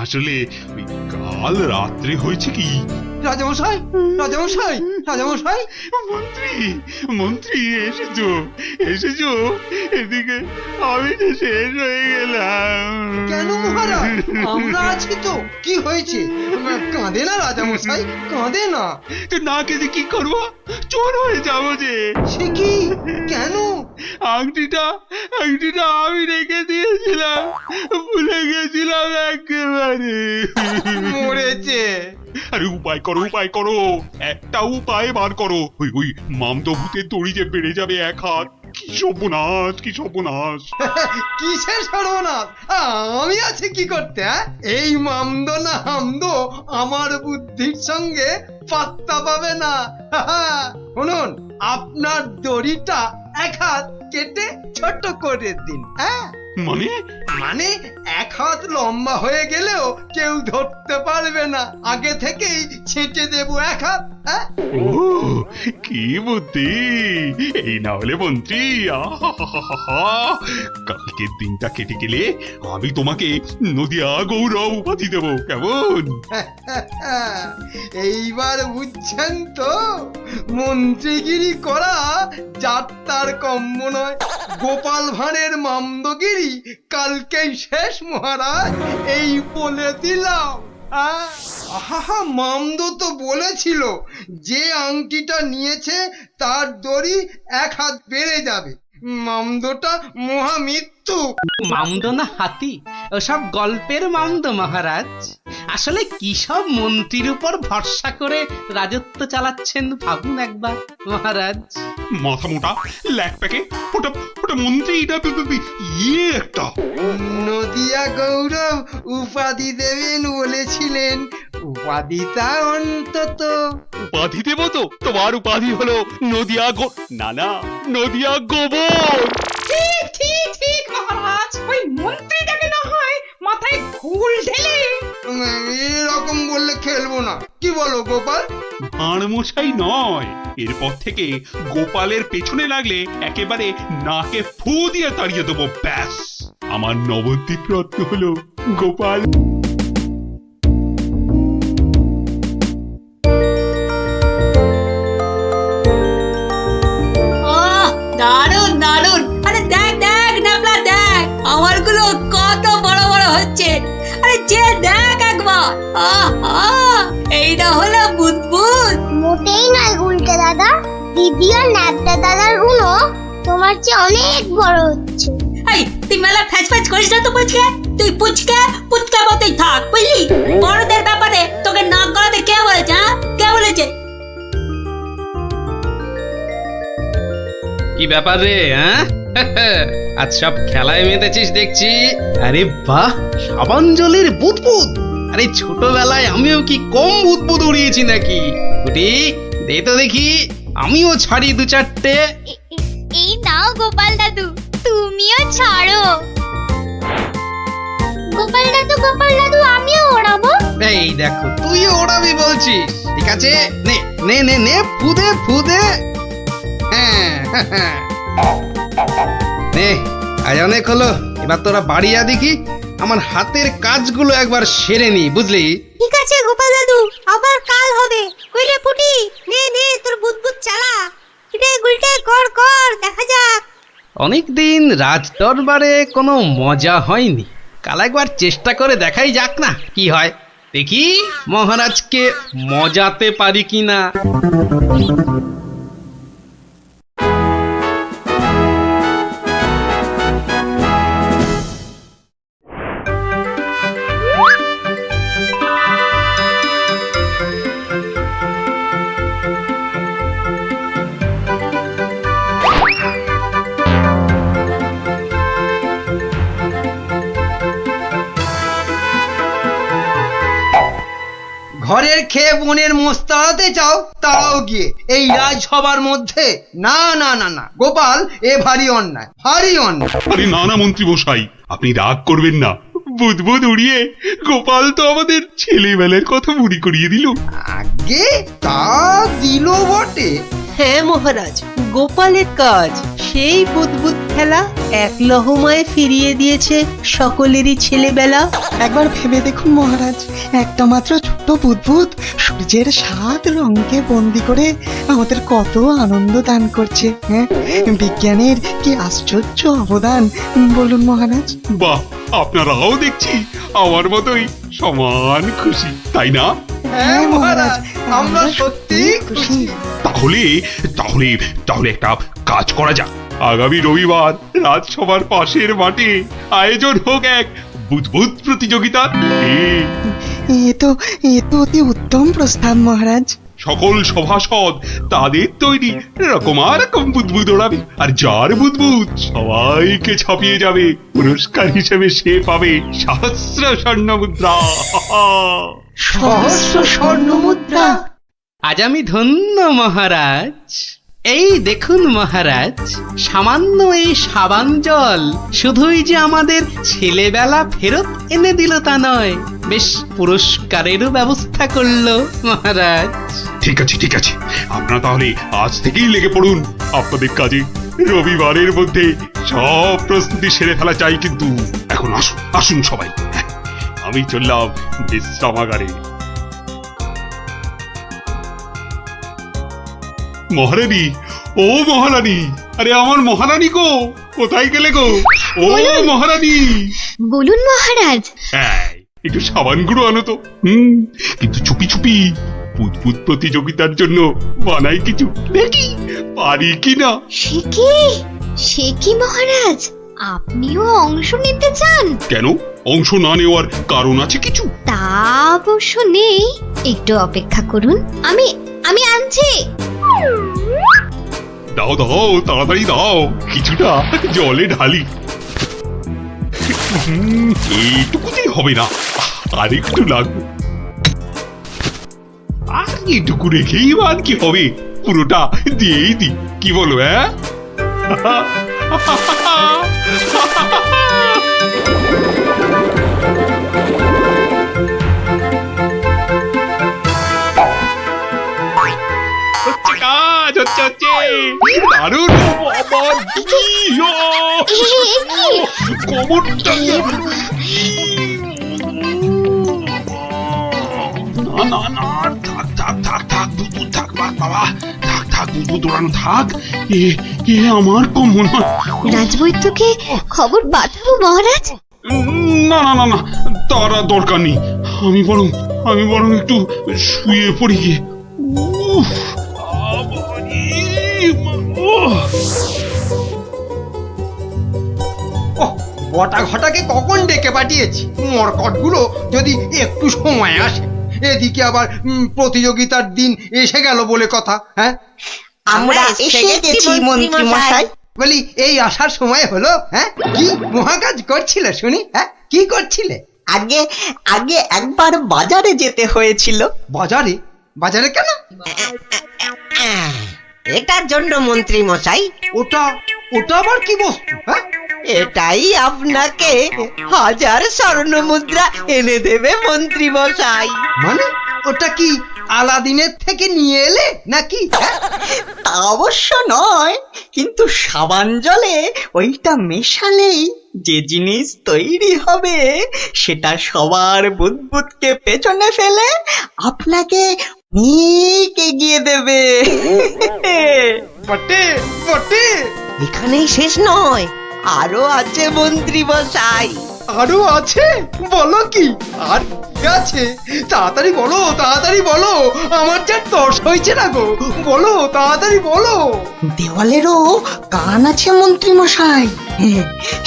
আসলে ওই কাল রাত্রে হয়েছে কি, রাজামশাই রাজামশাই রাজামশাই, মন্ত্রী মন্ত্রী এসেছো এসেছো এদিকে, আমি তো শেষ হয়ে গেলাম। কেন মহারাজ, আমরা আছি তো। কি হয়েছে? কাঁদে না রাজামশাই, কাঁদে না। তো না কেঁদে কি করবো, চোর হয়ে যাবো যে। সে কি? কেন? আংটিটা আমি রেখে দিয়েছিলাম, ভুলে গেছিলাম একেবারে। মরেছে। আরে উপায় করো, একটা উপায় বার করো। ওই মামদো ভূতের দড়ি যে বেড়ে যাবে 1 হাত। কি সর্বনাশ, কি সর্বনাশ। কিসের সর্বনাশ? আমি আছি কি করতে? এই মামদো না হামদো আমার বুদ্ধির সঙ্গে পাত্তা পাবে না। শুনুন, আপনার দড়িটা 1 হাত কেটে ছোট করে দিন। হ্যাঁ, মানে 1 হাত লম্বা হয়ে গেলেও কেউ ধরতে পারবে না। আগে থেকেই ছেঁটে দেবো 1 হাত। হ্যাঁ, ও কি বুদ্ধি! এই না হলে মন্ত্রী, কালকের দিনটা কেটে গেলে আমি তোমাকে নদিয়া গৌরব উপাধি দেবো, কেমন? এইবার বুঝছেন তো, মন্ত্রীগিরি করা যাত্রার কম্ম নয়। গোপাল ভাঁড়ের মামদগিরি কালকেই শেষ মহারাজ, এই বলে দিলাম। আহা, মামদো তো বলেছিল যে আংটিটা নিয়েছে তার দড়ি 1 হাত বেড়ে যাবে। মামদোটা মহামৃত্যু। মামদো না হাতি, ওসব গল্পের মামদো মহারাজ। আসলে কি সব মন্ত্রীর উপর ভরসা করে রাজত্ব চালাচ্ছেন ভাবুন একবার মহারাজ। মাথা মোটা ল্যাক প্যাকে ওটা মন্ত্রী, এটা ইয়ে একটা। নদিয়া গৌরব উপাধি দেবেন বলেছিলেন, উপাধিটা অন্তত। উপাধি দেবো তো, তোমার উপাধি হলো নদিয়া নদিয়া গোবর। ঠিক ঠিক ঠিক মহারাজ, ওই মন্ত্রীটাকে না হয় মাথায় ঘুল ঢেলে। এরকম বললে খেলবো না, কি বলো গোপাল? ভাঁড়মশাই নয়, এরপর থেকে গোপালের পেছনে লাগলে একেবারে নাকে ফু দিয়ে তাড়িয়ে দেবো, ব্যাস। আমার নবদ্বীপ রত্ন হলো গোপাল। দারুন দারুন! আরে দেখ দেখ ন্যাপলা, দেখ আমারগুলো কত বড় বড় হচ্ছে। আরে যে দেখ একবার, এইটা হলো বুদবুদ। মোটেই নয় গুলটে দাদা, দিদি আর ন্যাপটা দাদার গুলো তোমার চেয়ে অনেক বড় হচ্ছে। এই তুই মেলা ফ্যাচ ফ্যাচ করিস না তো পুচকে। তুই পুচকা মতোই থাক, বুঝলি? বড়দের ব্যাপারে তোকে নাক গলাতে কে বলেছে? কে বলেছে? কি ব্যাপার রে, হ্যাঁ? আজ সব খেলায় মেতেছিস দেখছি। আরে বাহ, সাবাঞ্জলির বুদবুদ! আরে ছোটবেলায় আমিও কি কম বুদবুদ উড়িয়েছি নাকি? গুটি দে তো দেখি, আমিও ছাড়ি 2-4টে। এই নাও গোপাল দাদু, তুমিও ছাড়ো। গোপাল দাদু আমিও ওড়াবো। এই দেখো, তুইও ওড়াবি বলছিস? ঠিক আছে, নে নে নে নে, ফুদে ফুদে। নে, আজ অনেক হলো, এবার তোরা বাড়ি যা দেখি, আমার হাতের কাজগুলো একবার সেরে নি, বুঝলি? ঠিক আছে গোপাল দাদু, আবার কাল হবে। কইলে ফুটি, নে নে তোর বুদবুদ চালা। কিরে গুলটে, কর কর, দেখা যাক। অনেকদিন রাজ দরবারে কোনো মজা হয়নি, কাল একবার চেষ্টা করে দেখাই যাক না কি হয়। দেখি মহারাজকে মজাতে পারি কিনা। ঘরের খেয়ে বোনের মোষ তাড়াতে চাও, তাও গিয়ে এই রাজসভার মধ্যে? না না না না গোপাল, এ ভারী অন্যায়, ভারী অন্যায়। আরে না না মন্ত্রী মশাই, আপনি রাগ করবেন না। বুদবুদ উড়িয়ে গোপাল তো আমাদের ছেলেবেলার কথা মনে করিয়ে দিল। আগে তা দিল বটে। হ্যাঁ মহারাজ, গোপালের কাজ সেই বুদবুদ খেলা এক লহমায় ফিরিয়ে দিয়েছে সকলেরই ছেলেবেলা। একবার ভেবে দেখুন মহারাজ, একটা মাত্র ছোট্ট বুদবুদ সূর্যের 7 রঙকে বন্দি করে আমাদের কত আনন্দ দান করছে। হ্যাঁ, বিজ্ঞানের কি আশ্চর্য অবদান বলুন মহারাজ। বাহ, আপনারাও দেখছি আমার মতোই সমান খুশি, তাই না? হ্যাঁ মহারাজ, আমরা সত্যি খুশি। তাহলে তাহলে তাহলে একটা কাজ করা যাক। আগামী রবিবার রাজসভার পাশের মাঠে আয়োজন হোক এক বুদবুদ প্রতিযোগিতা। এ তো অতি উত্তম প্রস্তাব মহারাজ। সকল সভাসদ তাদের তৈরি রকম বুদবুদ ওড়াবে, আর যার বুদবুদ সবাইকে ছাপিয়ে যাবে, পুরস্কার হিসেবে সে পাবে সহস্র স্বর্ণ মুদ্রা। সহস্র স্বর্ণ মুদ্রা! আজ আমি ধন্য মহারাজ। এই দেখুন মহারাজ, সামান্য এই সাবান জল শুধুই যে আমাদের ছেলেবেলা ফেরত এনে দিল তা নয়, বেশ পুরস্কারেরও ব্যবস্থা করলো মহারাজ। ঠিক আছে ঠিক আছে, আপনারা তাহলে আজ থেকেই লেগে পড়ুন আপনাদের কাজে। রবিবারের মধ্যে সব প্রস্তুতি সেরে ফেলা চাই, কিন্তু এখন আসুন আসুন সবাই, আমি চললাম বিশ্রামাগারে। মহারানী, ও মহারানী, আরে আমার মহারানী গো, কোথায় গেলে গো? ও মহারানী! বলুন মহারাজ। একটু সাবান গুঁড়ো আনো তো। কিন্তু চুপি চুপি, বুদবুদ প্রতিযোগিতার জন্য বানাই কিছু, দেখি পারি কিনা। সে কি মহারাজ, আপনিও অংশ নিতে চান? কেন, অংশ না নেওয়ার কারণ আছে কিছু? তা অবশ্য নেই, একটু অপেক্ষা করুন, আমি আনছি। দাও দাও, তাড়াতাড়ি দাও, কিছুটা জলে ঢালি। এইটুকুতেই হবে না, আর একটু লাগবে। আর এইটুকু রেখেই আর কি হবে, পুরোটা দিয়েই দি, কি বলো? হ্যাঁ, কাজ হচ্ছে দারুণ। কবরটা না না না, থাক থাক থাক থাক, বুদবুদ থাক বাবা, থাক থাক, বুদবুদ উড়ানো থাক। এ আমার কম মনে হয়। রাজবৈদ্যকে খবর পাঠাবো মহারাজ? না না না না, তার দরকার নেই। আমি বরং একটু শুয়ে পড়ি গিয়ে। বটা ঘটাকে কখন ডেকে পাঠিয়েছি, মরকটগুলো যদি একটু সময় আসে। এদিকে আবার প্রতিযোগিতার দিন এসে গেল বলে কথা। হ্যাঁ, আমরা এসে গেছি মন্ত্রী মশাই। বলি এই আসার সময় হলো? হ্যাঁ, কি মহাকাজ করছিলে শুনি? হ্যাঁ, কি করছিলে? আগে একবার বাজারে যেতে হয়েছিল। বাজারে? বাজারে কেন? এটার জন্য মন্ত্রী মশাই। ওটা আবার কি বস্তু? হ্যাঁ, এটাই আপনাকে 1000 স্বর্ণ মুদ্রা এনে দেবে মন্ত্রী মশাই। মানে ওটা কি আলাদিনের থেকে নিয়ে এলে নাকি? তা অবশ্য নয়, কিন্তু সাবান জলে ওইটা মেশালেই যে জিনিস তৈরি হবে সেটা সবার বুদবুদকে পেছনে ফেলে আপনাকে অনেক এগিয়ে দেবে। বটে বটে, এখানেই শেষ নয়, আরো আছে মন্ত্রী মশাই। আরো আছে? বলো কি আর কি আছে? তাড়াতাড়ি বলো, তাড়াতাড়ি বলো, আমার যা তর্স হয়েছে না গো, বলো তাড়াতাড়ি বলো। দেওয়ালেরও কান আছে মন্ত্রী মশাই,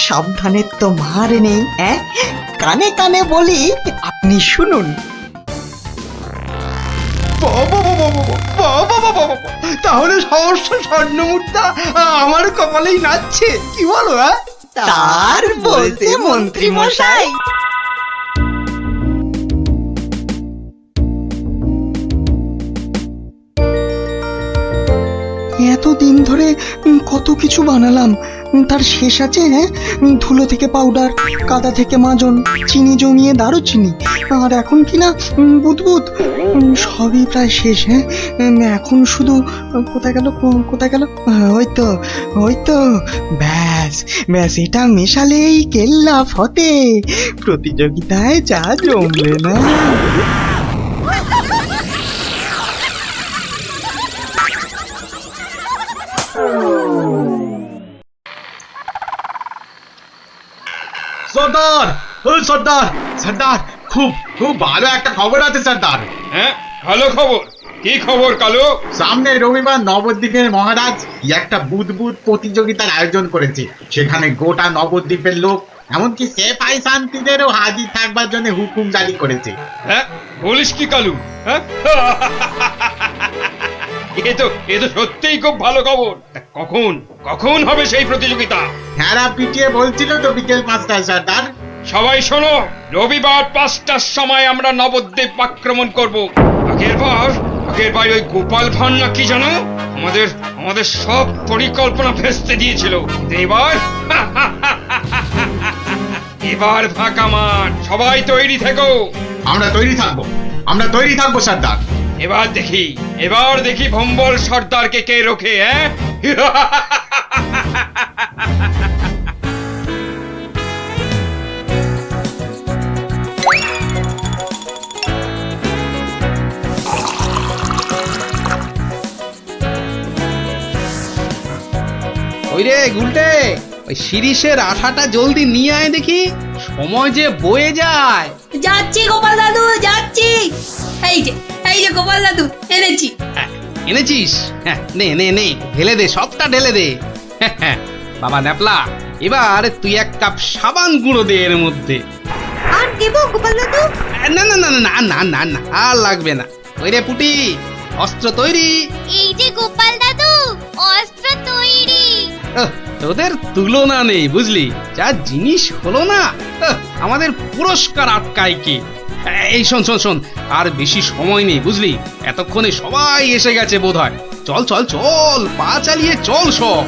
সাবধানে তো মার নেই। কানে কানে বলি, আপনি শুনুন। তাহলে সহস্র স্বর্ণ মুদ্রা আমার কপালেই নাচছে, কি বলো? তার বলতে মন্ত্রী মশাই। কতদিন ধরে কত কিছু বানালাম, তার শেষ আছে? হ্যাঁ, ধুলো থেকে পাউডার, কাদা থেকে মাজন, চিনি জমিয়ে দারুচিনি, আর এখন কিনা বুদবুদ, সবই প্রায় শেষ। হ্যাঁ, এখন শুধু কোথায় গেল, কোথায় গেল? ওই তো ব্যাস ব্যাস, এটা মেশালেই কেল্লা ফতে, প্রতিযোগিতায় যা জমবে না। সর্দার, ও সর্দার, সর্দার, খুব খুব ভালো একটা খবর আছে সর্দার। হ্যাঁ, ভালো খবর? কি খবর কালু? সামনে রবিবার নবদ্বীপের মহারাজ কি একটা বুদবুদ প্রতিযোগিতার আয়োজন করেছে। সেখানে গোটা নবদ্বীপের লোক, এমনকি সেফাই শান্তিদেরও হাজির থাকবার জন্য হুকুম জারি করেছে। হ্যাঁ, বলিস কি কালু? হ্যাঁ, এ তো সত্যিই খুব ভালো খবর। তা কখন কখন হবে সেই প্রতিযোগিতা? হ্যাঁ, পিটিয়ে বলছিল তো বিকেল 5টায় সর্দার। সবাই শোনো, রবিবার 5টার সময় আমরা নবদ্বীপ আক্রমণ করব। আগের বার ওই গোপাল ভাঁড় না কি জানো, আমাদের সব পরিকল্পনা ভেস্তে দিয়েছিল। এবার ফাঁকা মাঠ, সবাই তৈরি থেকো। আমরা তৈরি থাকবো সর্দার। এবার দেখি ভম্বল সর্দারকে কে রোখে। হ্যাঁ, ওই রে গুলটে, ওই শিরিষের আঠাটা জলদি নিয়ে আয় দেখি, সময় যে বয়ে যায়। যাচ্ছি গোপাল দাদু, যাচ্ছি। এই যে গোপাল দাদু, এনেছি। এনেছিস? হ্যাঁ, নে নে নে, ঢেলে দে, সবটা ঢেলে দে। বাবা ন্যাপলা, এবার তুই 1 কাপ সাবান গুঁড়ো দে এর মধ্যে। আর দেবো গোপাল দাদু? না না না না না না না, আর লাগবে না। ওই রে পুটি, অস্ত্র তৈরি? এই যে গোপাল দাদু, অস্ত্র তৈরি। তোদের তুলনা নেই বুঝলি, যা জিনিস হলো না, আমাদের পুরস্কার আটকায় কি। এই শোন শোন শোন, আর বেশি সময় নেই বুঝলি, এতক্ষণে সবাই এসে গেছে বোধহয়। চল চল চল, পা চালিয়ে চল সব।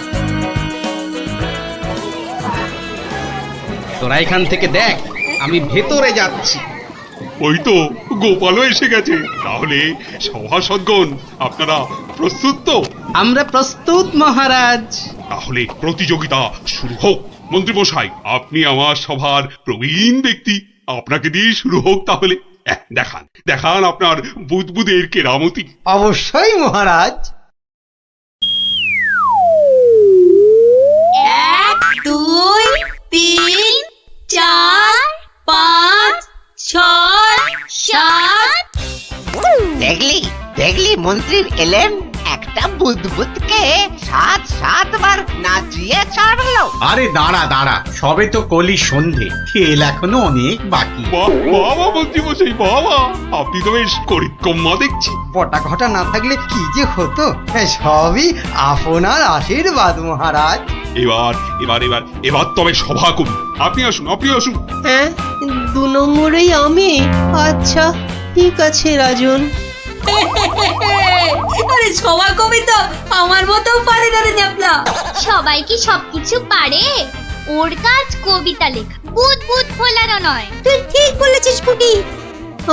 তোরা এখান থেকে দেখ, আমি ভেতরে যাচ্ছি। ওই তো গোপালও এসে গেছে। তাহলে সভাসদগণ, আপনারা প্রস্তুত তো? আমরা প্রস্তুত মহারাজ। তাহলে প্রতিযোগিতা শুরু হোক। মন্ত্রীমশাই, আপনি আমার সভার প্রবীণ ব্যক্তি, আপনাকে দিয়ে শুরু হোক তাহলে। দেখান আপনার বুদবুদের কেরামতি। অবশ্যই মহারাজ। 1 2 3 4 5 6 7। দেখলি মন্ত্রী এলেন, একটা বুদবুদকে 7 বার নাচিয়ে ছাড়লো। আরে দাঁড়া, সবে তো কলি সন্ধে, খেল এখনো অনেক বাকি। বাবা মন্ত্রীমশাই, বাবা আপনি তো বেশ করিতকম্মা দেখছি। বটা ঘটা না থাকলে কি যে হতো, সবই আপনার আশীর্বাদ মহারাজ। এবার তবে সভা কবি আপনি আসুন। হ্যাঁ, 2 নম্বরেই আমি। আচ্ছা ঠিক আছে রাজন। আরে সবার কবি তো আমার মতো পারে না রে ন্যাপলা। সবাই কি সবকিছু পারে? ওর কাজ কবিতা লেখা, বুদবুদ ফোলানো নয়। তুই ঠিক বলেছিস পুটি।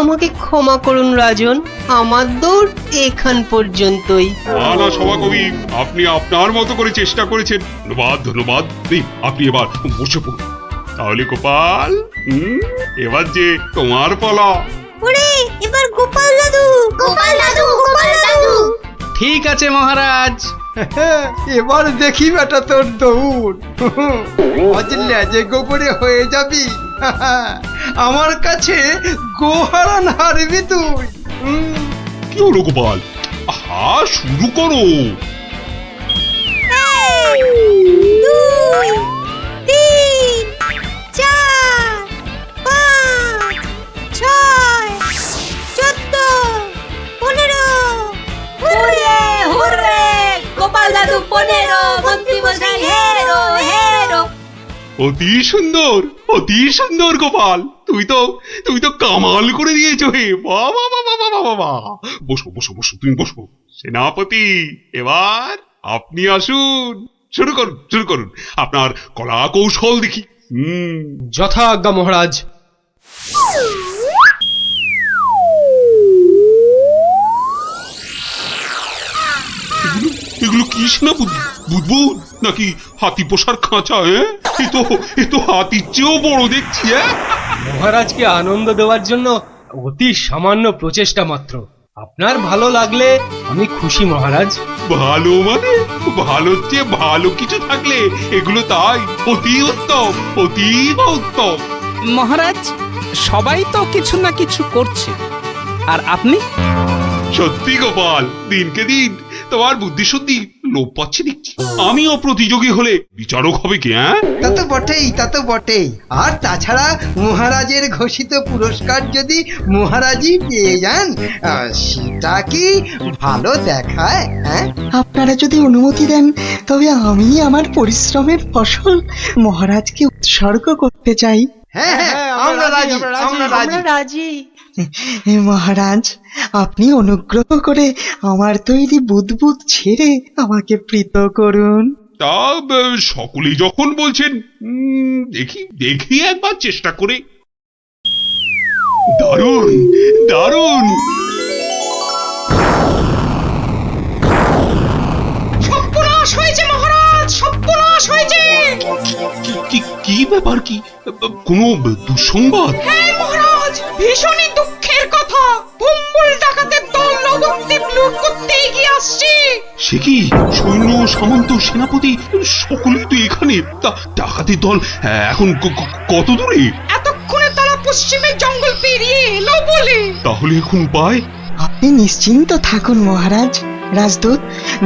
আমাকে ক্ষমা করুন রাজন, আমার দৌড় এখান পর্যন্তই। না সভাকবি, আপনি আপনার মতো করে চেষ্টা করেছেন, ধন্যবাদ। আপনি এবার বসে পড়ুন। তাহলে গোপাল, এবার যে তোমার পালা। ওরে, এবার গোপাল দাদু। ঠিক আছে মহারাজ। এবার দেখি বেটা তোর দৌড়, লেজে গোবরে হয়ে যাবি। আমার কাছে গোহারান হারবি তুই। কি হলো গোপাল? শুরু করো। 2 3 4 5 6 14 15। হুররে গোপাল দাদু 15, মন্ত্রী মশাই হেরো। অতি সুন্দর গোপাল, তুমি তো কামাল করে দিয়েছো হে। বাবা বসো তুমি বসো। সেনাপতি, এবার আপনি আসুন, শুরু করুন, শুরু করুন আপনার কলা কৌশল দেখি। যথা আজ্ঞা মহারাজ। এগুলো কি সেনাপতি? বুদবুদ নাকি হাতি পোষার খাঁচা? এ তো হাতির চেয়েও বড় দেখছি। মহারাজকে আনন্দ দেওয়ার জন্য অতি সামান্য প্রচেষ্টা মাত্র। আপনার ভালো লাগলে আমি খুশি মহারাজ। ভালো মানে? ভালোর চেয়ে ভালো কিছু থাকলে এগুলো তাই অতি উত্তম, অতীব উত্তম। মহারাজ, সবাই তো কিছু না কিছু করছে, আর আপনি? সত্যি গোপাল, দিনকে দিন তোমার বুদ্ধি শুদ্ধি লোপ পাচ্ছে দেখছি। আমিও প্রতিযোগী হলে বিচারক হবে কি? তা তো বটেই, তা তো বটেই। আর তাছাড়া মহারাজের ঘোষিত পুরস্কার যদি মহারাজই পেয়ে যান, সেটা কি ভালো দেখায়? আপনারা যদি অনুমতি দেন তবে আমি আমার পরিশ্রমের ফসল মহারাজকে উৎসর্গ করতে চাই। হ্যাঁ হ্যাঁ, আমরা রাজি, আমরা রাজি। মহারাজ, আপনি অনুগ্রহ করে আমার তৈরি বুদবুদ ছেড়ে আমাকে প্রীত করুন। তা সকলেই যখন বলছেন, দেখি দেখি একবার চেষ্টা করে। দারুণ দারুণ। সর্বনাশ হয়েছে মহারাজ, সর্বনাশ হয়েছে। কি ব্যাপার? কি কোনো দুঃসংবাদ? হ্যাঁ মহারাজ, ভীষণই দুঃখের কথা। ভম্বল ডাকাতের দল নবদ্বীপ লুট করতে এগিয়ে আসছে। সে কি? সৈন্য, সামন্ত, সেনাপতি সকলেই তো এখানে। ডাকাতের দল এখন কত দূরে? এতক্ষণে তারা পশ্চিমের জঙ্গল পেরিয়ে এলো বলে। তাহলে এখন উপায়? আপনি নিশ্চিন্ত থাকুন মহারাজ। রাজদূত,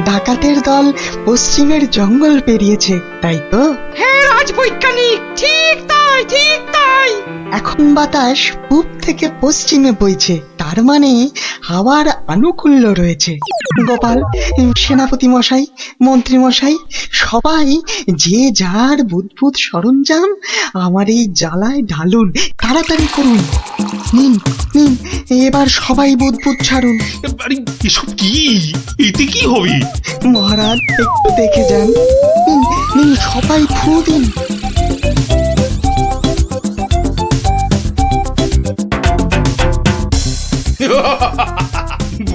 ডাকাতের দল পশ্চিমের জঙ্গল পেরিয়েছে, তাই তো? হ্যাঁ রাজবৈজ্ঞানিক, ঠিক তাই, ঠিক তাই। এখন বাতাস পূব থেকে পশ্চিমে বইছে, তার মানে হাওয়ার আনুকূল্য রয়েছে। গোপাল, সেনাপতি মশাই, মন্ত্রী মশাই, সবাই যে যার বুদবুদ সরঞ্জাম আমার এই জ্বালায় ঢালুন, তাড়াতাড়ি করুন। নিন নিন, এবার সবাই বুদবুদ ছাড়ুন। এসব কি? এতে কি হবে? মহারাজ, একটু দেখে যান। নিন নিন, সবাই ফু দিন।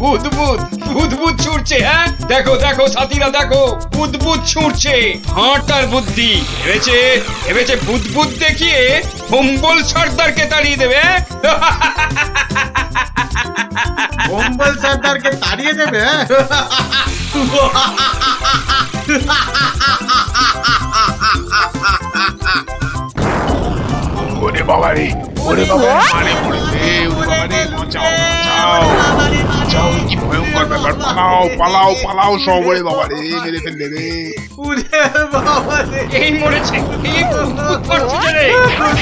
বুদবুদ বুদবুদ ছুটছে। হ্যাঁ দেখো দেখো সাথীরা, দেখো বুদবুদ ছুটছে। হাঁটার বুদ্ধি ভেবেছে, ভেবেছে বুদবুদ দেখিয়ে ভম্বল সর্দারকে তাড়িয়ে দেবে। ভম্বল সর্দারকে তাড়িয়ে দেবে? ওরে বাবারে, ওরে বাবারে, মারে পড়েছে। ওরে বাবারে, বাঁচাও বাঁচাও বাঁচাও, কি ভয়ঙ্কর ব্যাপার। পালাও পালাও পালাও সব। ওরে বাবারে, মেরে ফেললে রে। এই মরেছে, এই বুদবুদ করছে রে।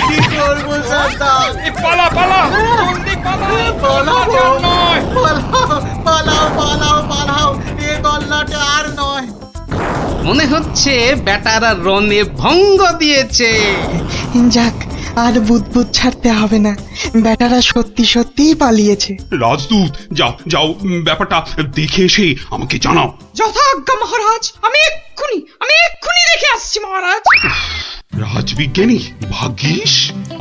কি করব সর্দার? পালা পালা, জলদি পালা। পালাও পালাও পালাও পালাও, এ গল্লাটা আর নয়। মনে হচ্ছে বেটারা রনে ভঙ্গ দিয়েছে। যাক, আর বুদবুদ ছাড়তে হবে না। বেটারা সত্যি সত্যিই পালিয়েছে। রাজদূত, যাও যাও, ব্যাপারটা দেখে এসে আমাকে জানাও। যথা আজ্ঞা মহারাজ, আমি এক্ষুনি দেখে আসছি মহারাজ। রাজবিজ্ঞানী, ভাগ্যিস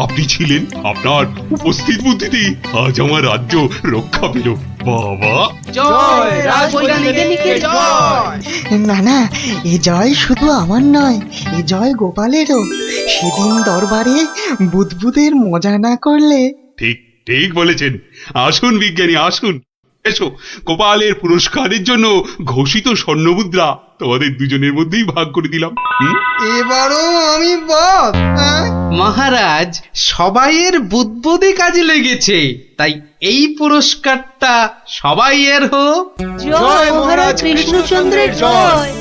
আপনি ছিলেন। আপনার উপস্থিত বুদ্ধিতে আজ আমার রাজ্য রক্ষা পেল। বাবা জয় রাজবৈজ্ঞানিকের জয়। না না, এ জয় শুধু আমার নয়, এ জয় গোপালেরও। সেদিন দরবারে বুদবুদের মজা না করলে। ঠিক ঠিক বলেছেন। আসুন বিজ্ঞানী, আসুন। এসো, গোপালের পুরস্কারের জন্য ঘোষিত স্বর্ণমুদ্রা তোমাদের দুজনের মধ্যেই ভাগ করে দিলাম। এবারও আমি বাদ। মহারাজ, সবাইয়ের বুদ্বুদে কাজে লেগেছে, তাই এই পুরস্কারটা সবাইয়ের হোক। জয় মহারাজ কৃষ্ণচন্দ্রের জয়।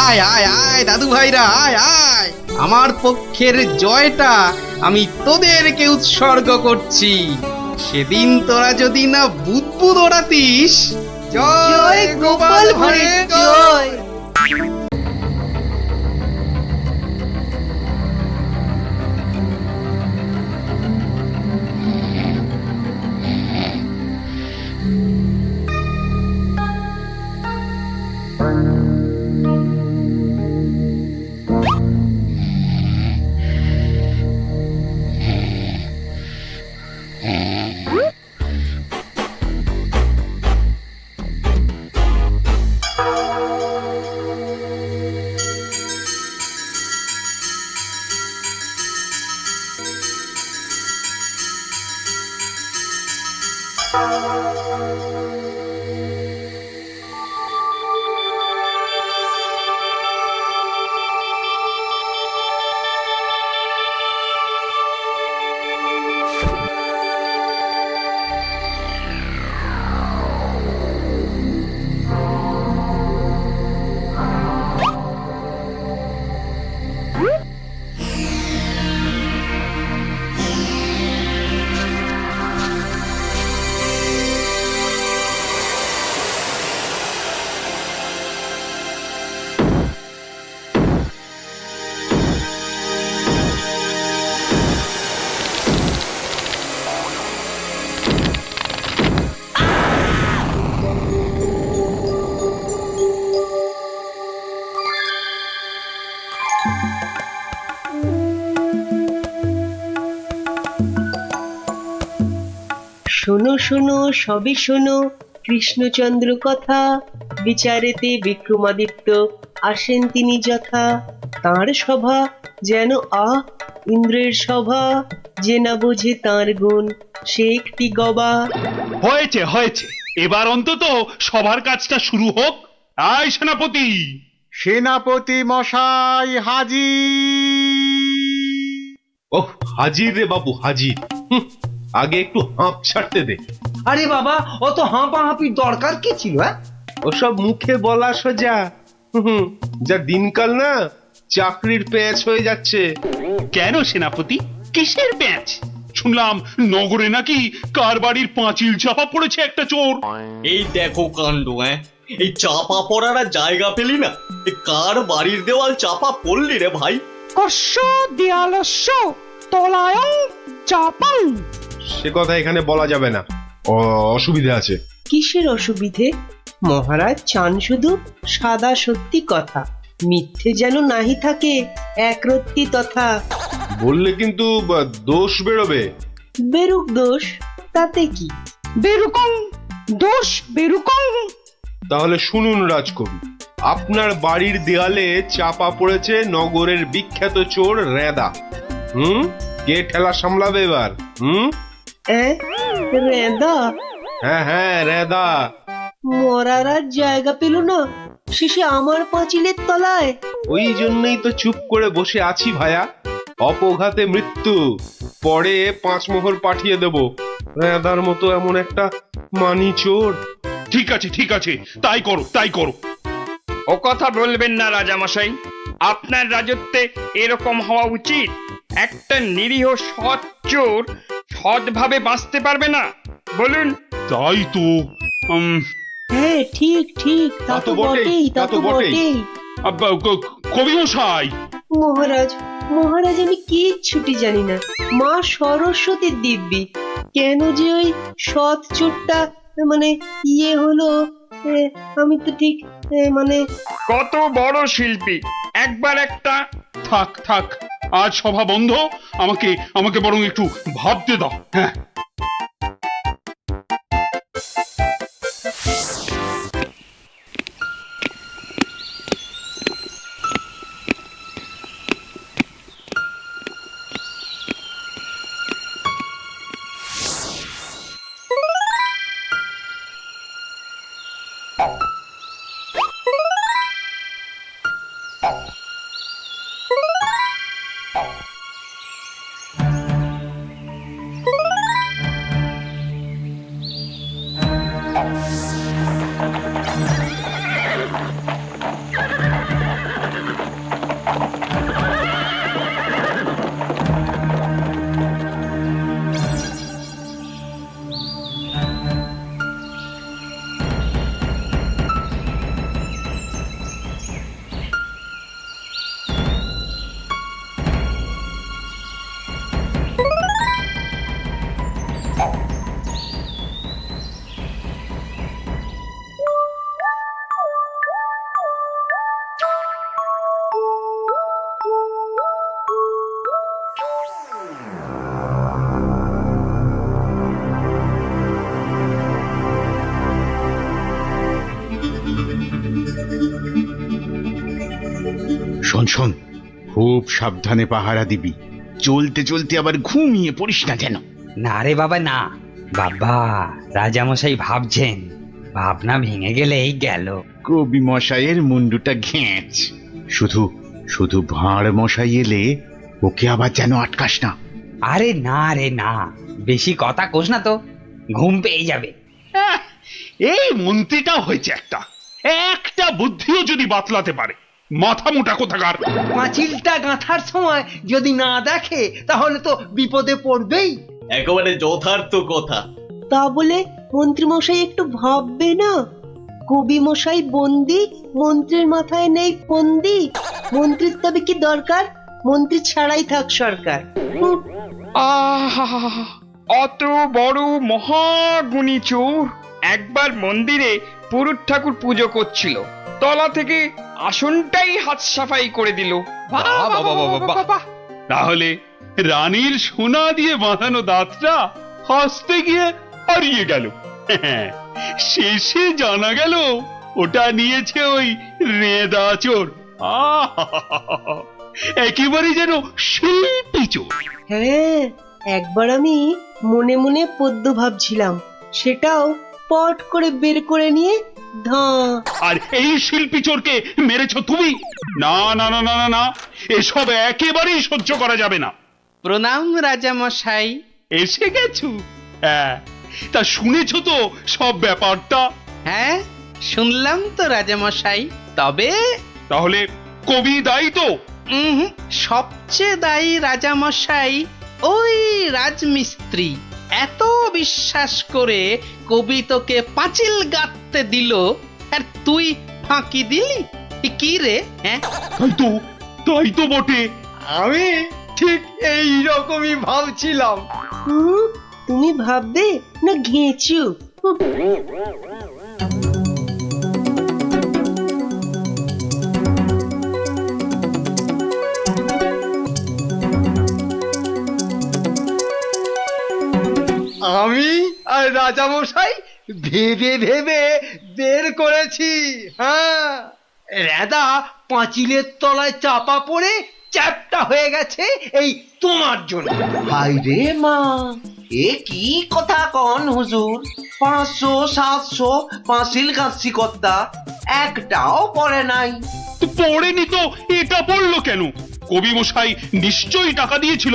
আয় আয় আয় দাদু ভাইরা, আয় আয়। আমার পক্ষের জয়টা আমি তোদেরকে উৎসর্গ করছি। সেদিন তোরা যদি না বুদবুদ ওড়াতিস। জয় গোপাল ভাঁড়ের জয়। শোনো শোনো সবে শোনো কৃষ্ণচন্দ্র কথা, বিচারেতে বিক্রমাদিত্য আসেন তিনি যথা। তাঁর সভা যেন ইন্দ্রের সভা, যে না বোঝে তাঁর গুণ সে একটি গবা। হয়েছে হয়েছে, এবার অন্তত সবার কাজটা শুরু হোক। আয় সেনাপতি। সেনাপতি মশাই হাজির। ওহ, হাজির রে বাবু হাজির। আগে একটু হাঁপ ছাড়তে দে। আরে বাবা, অত হাঁপাহাঁপির দরকার কি ছিল? ওসব মুখে বলা সোজা, যা দিনকাল না চাকরির প্যাঁচ হয়ে যাচ্ছে। কেন সেনাপতি, কিসের প্যাঁচ? শুনলাম নগরে নাকি কার বাড়ির পাঁচিল চাপা পড়েছে একটা চোর। এই দেখো কাণ্ড, এই চাপা পড়ার আর জায়গা পেলি না, কার বাড়ির দেওয়াল চাপা পড়লি রে ভাই? কস্য দেয়ালস্য তলায় চাপাল। সে কথা এখানে বলা যাবে না, অসুবিধা আছে। কিসের অসুবিধে? মহারাজ চান শুধু সাদা সত্যি কথা, মিথ্যে যেন নাহি থাকে একরত্তি তথা। বললে কিন্তু দোষ বেরোবে। বেরুক দোষ, তাতে কি? বেরুকং দোষ বেরুকং। তাহলে শুনুন রাজকবি, আপনার বাড়ির দেয়ালে চাপা পড়েছে নগরের বিখ্যাত চোর রেদা। কে ঠেলা সামলাবে এবার? রেদা? হ্যাঁ হ্যাঁ, রেদা। মরার আর জায়গা পেল না, শেষে আমার পাঁচিলের তলায়। ওই জন্যই তো চুপ করে বসে আছি ভায়া। অপঘাতে মৃত্যু, পরে 5 মোহর পাঠিয়ে দেব। রেদার মতো এমন একটা মানি চোর। ঠিক আছে ঠিক আছে, তাই করো তাই করো। ও কথা বলবেন না রাজামশাই, আপনার রাজত্বে এরকম হওয়া উচিত। একটা নিরীহ সৎ চোর সৎভাবে বাঁচতে পারবে না, বলুন? তাই তো। হ্যাঁ ঠিক ঠিক, তা তো বটেই, তা তো বটেই। কবি মশাই। মহারাজ, মহারাজ আমি কিচ্ছুটি জানি না। মা সরস্বতীর দিব্যি, কেন যে ওই সৎ চোরটা মানে হলো, আমি তো ঠিক মানে। কত বড় শিল্পী, একবার একটা। থাক থাক, আজ সভা বন্ধ। আমাকে বরং একটু ভাবতে দাও। হ্যাঁ, শোন শোন, খুব সাবধানে পাহারা দিবি। চলতে চলতে আবার ঘুমিয়ে পড়িস না যেন। না রে বাবা না, বাবা রাজামশাই ভাবছেন, ভাবনা ভেঙে গেলেই গেল। কবি মশাইয়ের মুন্ডুটা ঘেঁচ। শুধু শুধু ভাঁড় মশাই এলে ওকে আবার যেন আটকাস না। আরে না রে না, বেশি কথা কোস না তো, ঘুম পেয়ে যাবে। এই মন্ত্রীটা হয়েছে একটা বুদ্ধিও যদি বাতলাতে পারে, মাথা মোটা কোথাকার। পাঁচিলটা গাঁথার সময় যদি না দেখে তাহলে তো বিপদে পড়বেই। একেবারে যথার্থ কথা। তা বলে মন্ত্রী মশাই একটু ভাববে না? কবি মশাই বন্দি, মন্ত্রীর মাথায় নেই ফন্দি। মন্ত্রীর তবে কি দরকার? মন্ত্রী ছাড়াই থাক সরকার। আহা, অত বড় মহাগুণী চোর একবার মন্দিরে পুরুত ঠাকুর পুজো করছিল, তলা থেকে আসনটাই হাত সাফাই করে দিল। তাহলে রানীর সোনা দিয়ে বাঁধানো দাঁতটা হাসতে গিয়ে হারিয়ে গেল। শেষে জানা গেল ওটা নিয়েছে ওই রেদা চোর। একেবারে যেন শিল্পী চোর। হ্যাঁ, একবার আমি মনে মনে পদ্য ভাবছিলাম, সেটাও পট করে বের করে নিয়ে আর এই শিল্পী চোরকে মেরেছ তুমি? না না না না না, এসব একেবারেই সহ্য করা যাবে না। প্রণাম রাজামশাই। এসে গেছো? হ্যাঁ, তা শুনেছ তো সব ব্যাপারটা? হ্যাঁ, শুনলাম তো রাজামশাই। তবে তাহলে কবি দায়ী তো? সবচেয়ে দায়ী রাজামশাই ওই রাজমিস্ত্রি। এত বিশ্বাস করে কবি তোকে পাঁচিল গাঁথতে দিল, আর তুই ফাঁকি দিলি। কি রে? হ্যাঁ, তাই তো বটে। আমি ঠিক এই রকমই ভাবছিলাম। তুমি ভাববে না ঘেঁচু? আমি আর রাজামশাই ভেবে ভেবে বের করেছি। হ্যাঁ, রেদা পাঁচিলের তলায় চাপা পড়ে চ্যাপটা হয়ে গেছে এই তোমার জন্য। হাই রে মা, এ কি কথা কন হুজুর? 500 700 পাঁচিল গাঁথছি কর্তা, একটাও পড়ে নাই। পড়েনি তো এটা পড়লো কেন? কবি মশাই নিশ্চয়ই টাকা দিয়েছিল।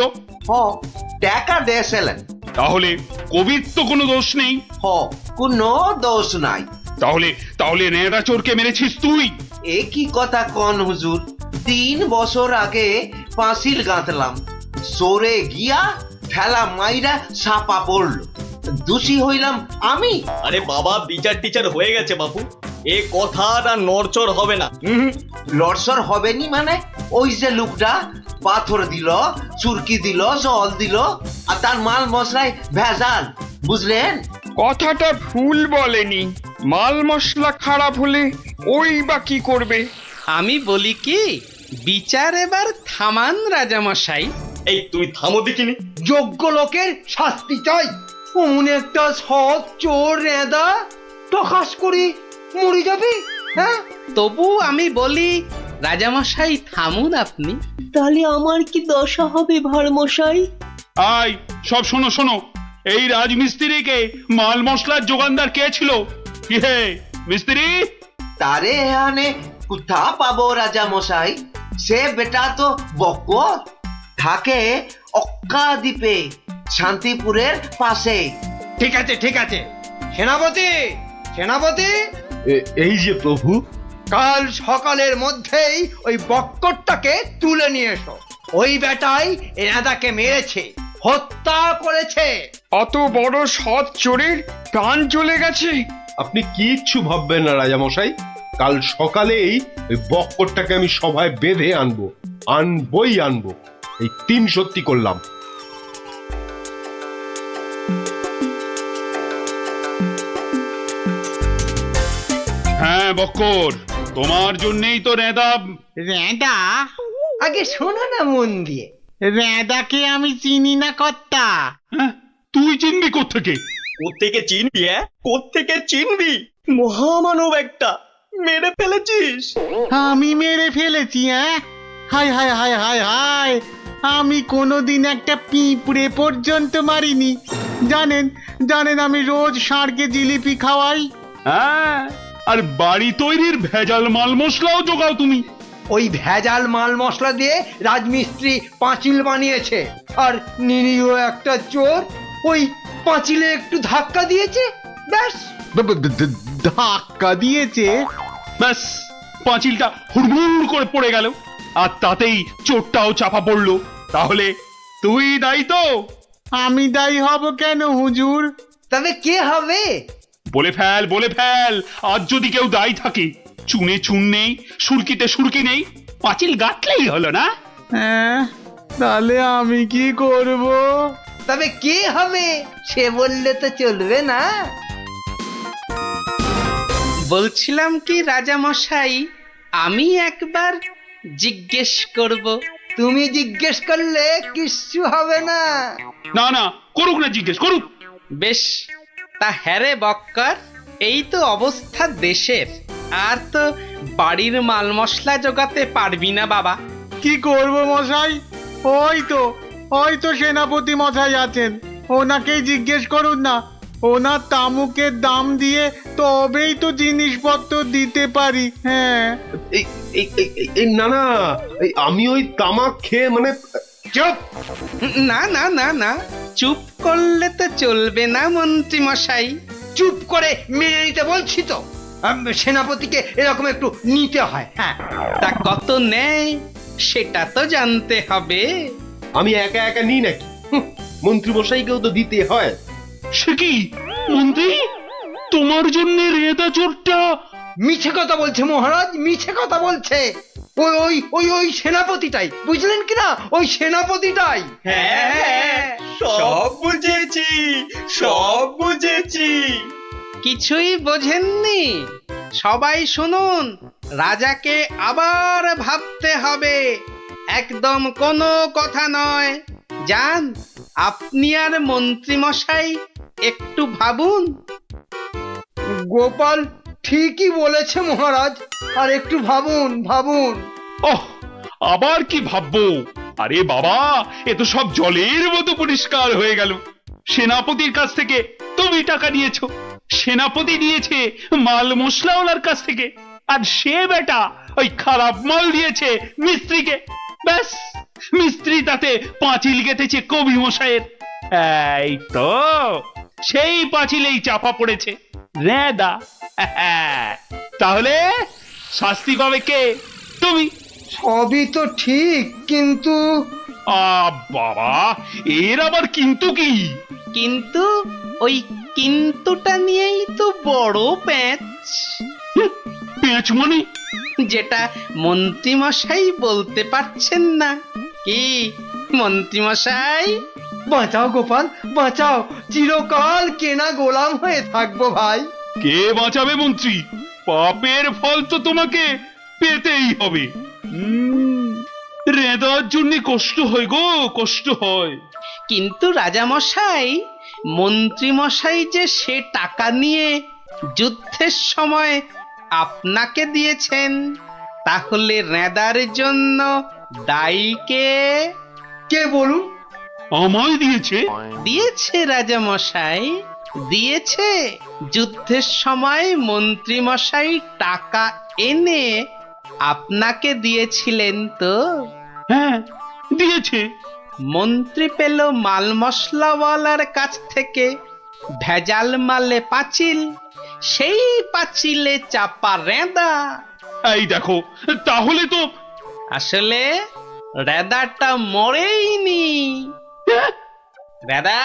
টাকা দিয়েছিলেন। তাহলে কবির তো কোনো দোষ নেই। কোনো দোষ নাই। তাহলে নেড়া চোরকে মেরেছিস তুই? এ কি কথা কন হুজুর? 3 বছর আগে পাঁচিল গাঁথলাম, সরে গিয়া ঠেলা মাইরা সাপা পড়লো, দোষী হইলাম আমি। আরে বাবা, বিচার টিচার হয়ে গেছে বাপু, এ কথাটা নড়চড় হবে না। লড়সর হবে নি মানে? ওই যে লোকটা পাথর দিল, চুরকি দিল, জল দিল, আর তার মাল মশলায় ভেজাল, বুঝলেন? কথাটা ভুল বলেনি। মাল মশলা খারাপ হলে ওই বা কি করবে? আমি বলি কি, বিচার এবার থামান রাজামশাই। এই তুমি থামো দেখিনি। যোগ্য লোকের শাস্তি চাই। অমন একটা সৎ চোর রেদা টকাস করি মরে যাবে। হ্যাঁ, তবু আমি বলি রাজামশাই থামুন আপনি। তাহলে আমার কি দশা হবে ভাঁড় মশাই? আয় সব শোনো শোনো, এই রাজমিস্ত্রিকে মাল মশলার যোগানদার কে ছিল? কি হে মিস্ত্রি? তারে এখানে কোথা পাবো রাজা মশাই? সে বেটা তো বকত, থাকে অক্কা দ্বীপে, শান্তিপুরের পাশে। ঠিক আছে ঠিক আছে, সেনাপতি সেনাপতি, এই যে প্রভু। কাল সকালের মধ্যেই ওই বক্করটাকে তুলে নিয়ে এসো। ওই বেটাই রেদাকে মেরেছে, হত্যা করেছে। অত বড় সৎ চোরের প্রাণ চলে গেছে। আপনি কিচ্ছু ভাববেন না রাজামশাই, কাল সকালেই ওই বক্করটাকে আমি সভায় বেঁধে আনবই আনবো। এই 3 সত্যি করলাম। হ্যাঁ বক্কর, তোমার জন্যই তো রেদা। রেদা? আগে শোনো না মন দিয়ে। রেদাকে আমি চিনি না কর্তা। তুই চিনবি কোত্থেকে? কোত্থেকে চিনবি? কোত্থেকে চিনবি? মহামানব একটা, মেরে ফেলেছিস। আমি মেরে ফেলেছি? হায় হায় হায় হায় হায়, আমি কোনোদিন একটা পিঁপড়ে পর্যন্ত মারিনি। জানেন জানেন আমি রোজ ষাঁড়কে জিলিপি খাওয়াই। হ্যাঁ, আর বাড়ি তৈরির ভেজাল মাল মশলাও জোগাও তুমি। ওই ভেজাল মাল মশলা দিয়ে রাজমিস্ত্রি পাঁচিল বানিয়েছে, আর নিরীহ একটা চোর ওই পাঁচিলে একটু ধাক্কা দিয়েছে, ব্যাস। ধাক্কা দিয়েছে? ব্যাস, পাঁচিলটা হুড়মুড় করে পড়ে গেল, আর তাতেই চোরটাও চাপা পড়লো। তাহলে তুই দায়ী তো? আমি দায়ী হব কেন হুজুর? তবে কে হবে? বলে ফেল। আর যদি কেউ দায়ী থাকে, চুনে চুন নেই, সুরকিতে সুরকি নেই, পাঁচিল গাঁটলেই হলো না? হ্যাঁ, তাহলে আমি কি করব? তবে কে হবে সে বললে তো চলবে না। বলছিলাম কি রাজা মশাই, আমি একবার জিজ্ঞেস করব। তুমি জিজ্ঞেস করলে কিচ্ছু হবে না। না না, করুক না, জিজ্ঞেস করুক। বেশ, তা হ্যারে বক্কর, এই তো অবস্থা দেশের, আর তো বাড়ির মাল মশলা জোগাতে পারবি না বাবা। কি করব মশাই? ওই তো সেনাপতি মশাই আছেন, ওনাকেই জিজ্ঞেস করুন না। ওনার তামুকের দাম দিয়ে তবেই তো জিনিসপত্র দিতে পারি। হ্যাঁ, না না, আমি ওই তামাক খেয়ে মানে চুপ! না না না না, চুপ করলে তো চলবে না মন্ত্রী মশাই। চুপ করে মেনে নিতে বলছি তো। সেনাপতিকে এরকম একটু নিতে হয়। হ্যাঁ, তা কত নেয় সেটা তো জানতে হবে। আমি একা একা নিই নাকি? মন্ত্রী মশাইকেও তো দিতে হয়। সে কি মন্ত্রী, তোমার জন্য রেদা চোরটা মিছে কথা বলছে মহারাজ, মিছে কথা বলছে। ওই ওই ওই ওই সেনাপতিটাই, বুঝলেন কিনা? ওই সেনাপতিটাই। হ্যাঁ, সব বুঝেছি। কিছুই বোঝেননি? সবাই শুনুন, রাজাকে আবার ভাবতে হবে, একদম কোনো কথা নয়। যান, আপনি আর মন্ত্রী মশাই একটু ভাবুন। গোপাল ঠিকই বলেছে মহারাজ, আর একটু ভাবুন। ওহ, আবার কি ভাববো? আরে বাবা, এ তো সব জলের মতো পরিষ্কার হয়ে গেল। সেনাপতির কাছ থেকে তুমি টাকা নিয়েছো, সেনাপতি নিয়েছে মাল মশলাওয়ালার কাছ থেকে, আর সে বেটা ওই খারাপ মাল দিয়েছে মিস্ত্রিকে। ব্যাস, মিস্ত্রি তাতে পাঁচিল গেঁথেছে কবি মশাইয়ের। এই তো সেই পাঁচিলেই চাপা পড়েছে রেদা। তাহলে শাস্তি পাবে কে? তুমি। সবই তো ঠিক, কিন্তু বাবা, এর আবার কিন্তু কি? কিন্তু ওই কিন্তুটা নিয়েই তো বড় প্যাঁচ। প্যাঁচ মানে? যেটা মন্ত্রী মশাই বলতে পারছেন না। কি মন্ত্রী মশাই? বাঁচাও গোপাল, বাঁচাও, চিরকাল কেনা গোলাম হয়ে থাকবো ভাই। কে বাঁচাবে মন্ত্রী? পাপের ফল তো তোমাকে পেতেই হবে। রেদার জন্য কষ্ট হয় গো, কষ্ট হয়। কিন্তু রাজা মশাই, মন্ত্রী মশাই যে সে টাকা নিয়ে যুদ্ধের সময় আপনাকে দিয়েছেন, তাহলে রেদার জন্য দায়ী কে? কে বলুন? আমায় দিয়েছে? দিয়েছে রাজা মশাই, দিয়েছে। যুদ্ধের সময় মন্ত্রী মশাই টাকা এনে আপনাকে দিয়েছিলেন তো? হ্যাঁ, দিয়েছে। মন্ত্রী পেল মাল মশলাওয়ালার কাছ থেকে ভেজাল মালে পাঁচিল, সেই পাঁচিলে চাপা রেদা। এই দেখো, তাহলে তো আসলে রেদাটা মরেইনি। রেদা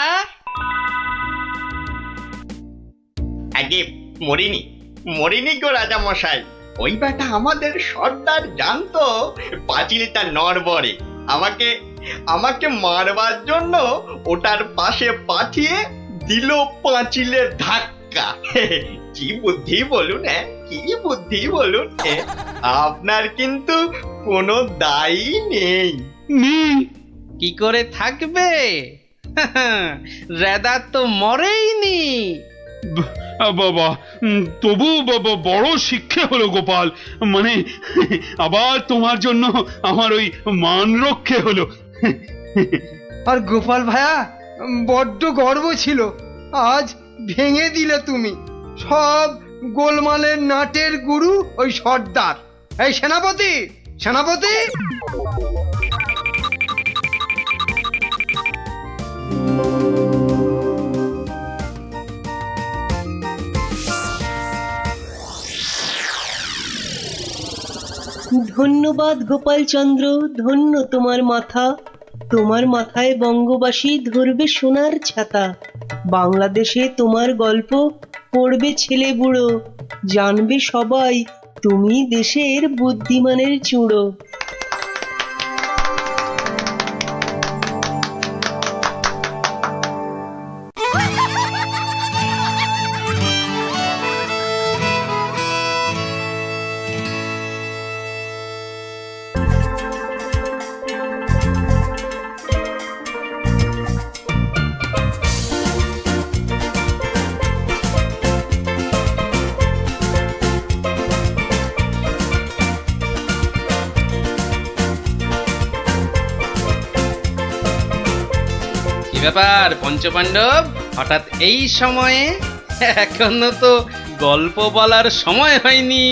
আগে মরিনি গো রাজা মশাই। ওই বেটা আমাদের সর্দার জানতো পাঁচিলটা নড়বড়ে, আমাকে মারবার জন্য ওটার পাশে পাঠিয়ে দিল পাঁচিলের ধাক্কা। কি বুদ্ধি বলুন, কি বুদ্ধি বলুন। আপনার কিন্তু কোনো দায়ী নেই। কি করে থাকবে? রেদা তো মরেইনি। বাবা, তবু বড় শিক্ষা হলো গোপাল। মানে আবার তোমার জন্য আমার ওই মান রক্ষে হলো। আর গোপাল ভায়া বড্ড গর্ব ছিল, আজ ভেঙে দিলে তুমি। সব গোলমালের নাটের গুরু ওই সর্দার। এই সেনাপতি, সেনাপতি! ধন্যবাদ গোপাল চন্দ্র, ধন্য তোমার মাথা। তোমার মাথায় বঙ্গবাসী ধরবে সোনার ছাতা। বাংলাদেশে তোমার গল্প পড়বে ছেলে বুড়ো, জানবে সবাই তুমি দেশের বুদ্ধিমানের চূড়ো। কি ব্যাপার পঞ্চপাণ্ডব, হঠাৎ এই সময়ে? এখনো তো গল্প বলার সময় হয়নি।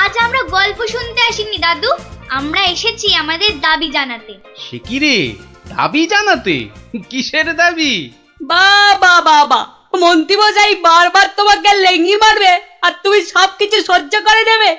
আজ আমরা গল্প শুনতে আসিনি দাদু, আমরা এসেছি আমাদের দাবি জানাতে। সে কি রে, দাবি জানাতে? কিসের দাবি? বাবা বাবা, মন্ত্রী মশাই বারবার তোমাকে লেঙ্গি মারবে আর তুমি সবকিছু সহ্য করে নেবে?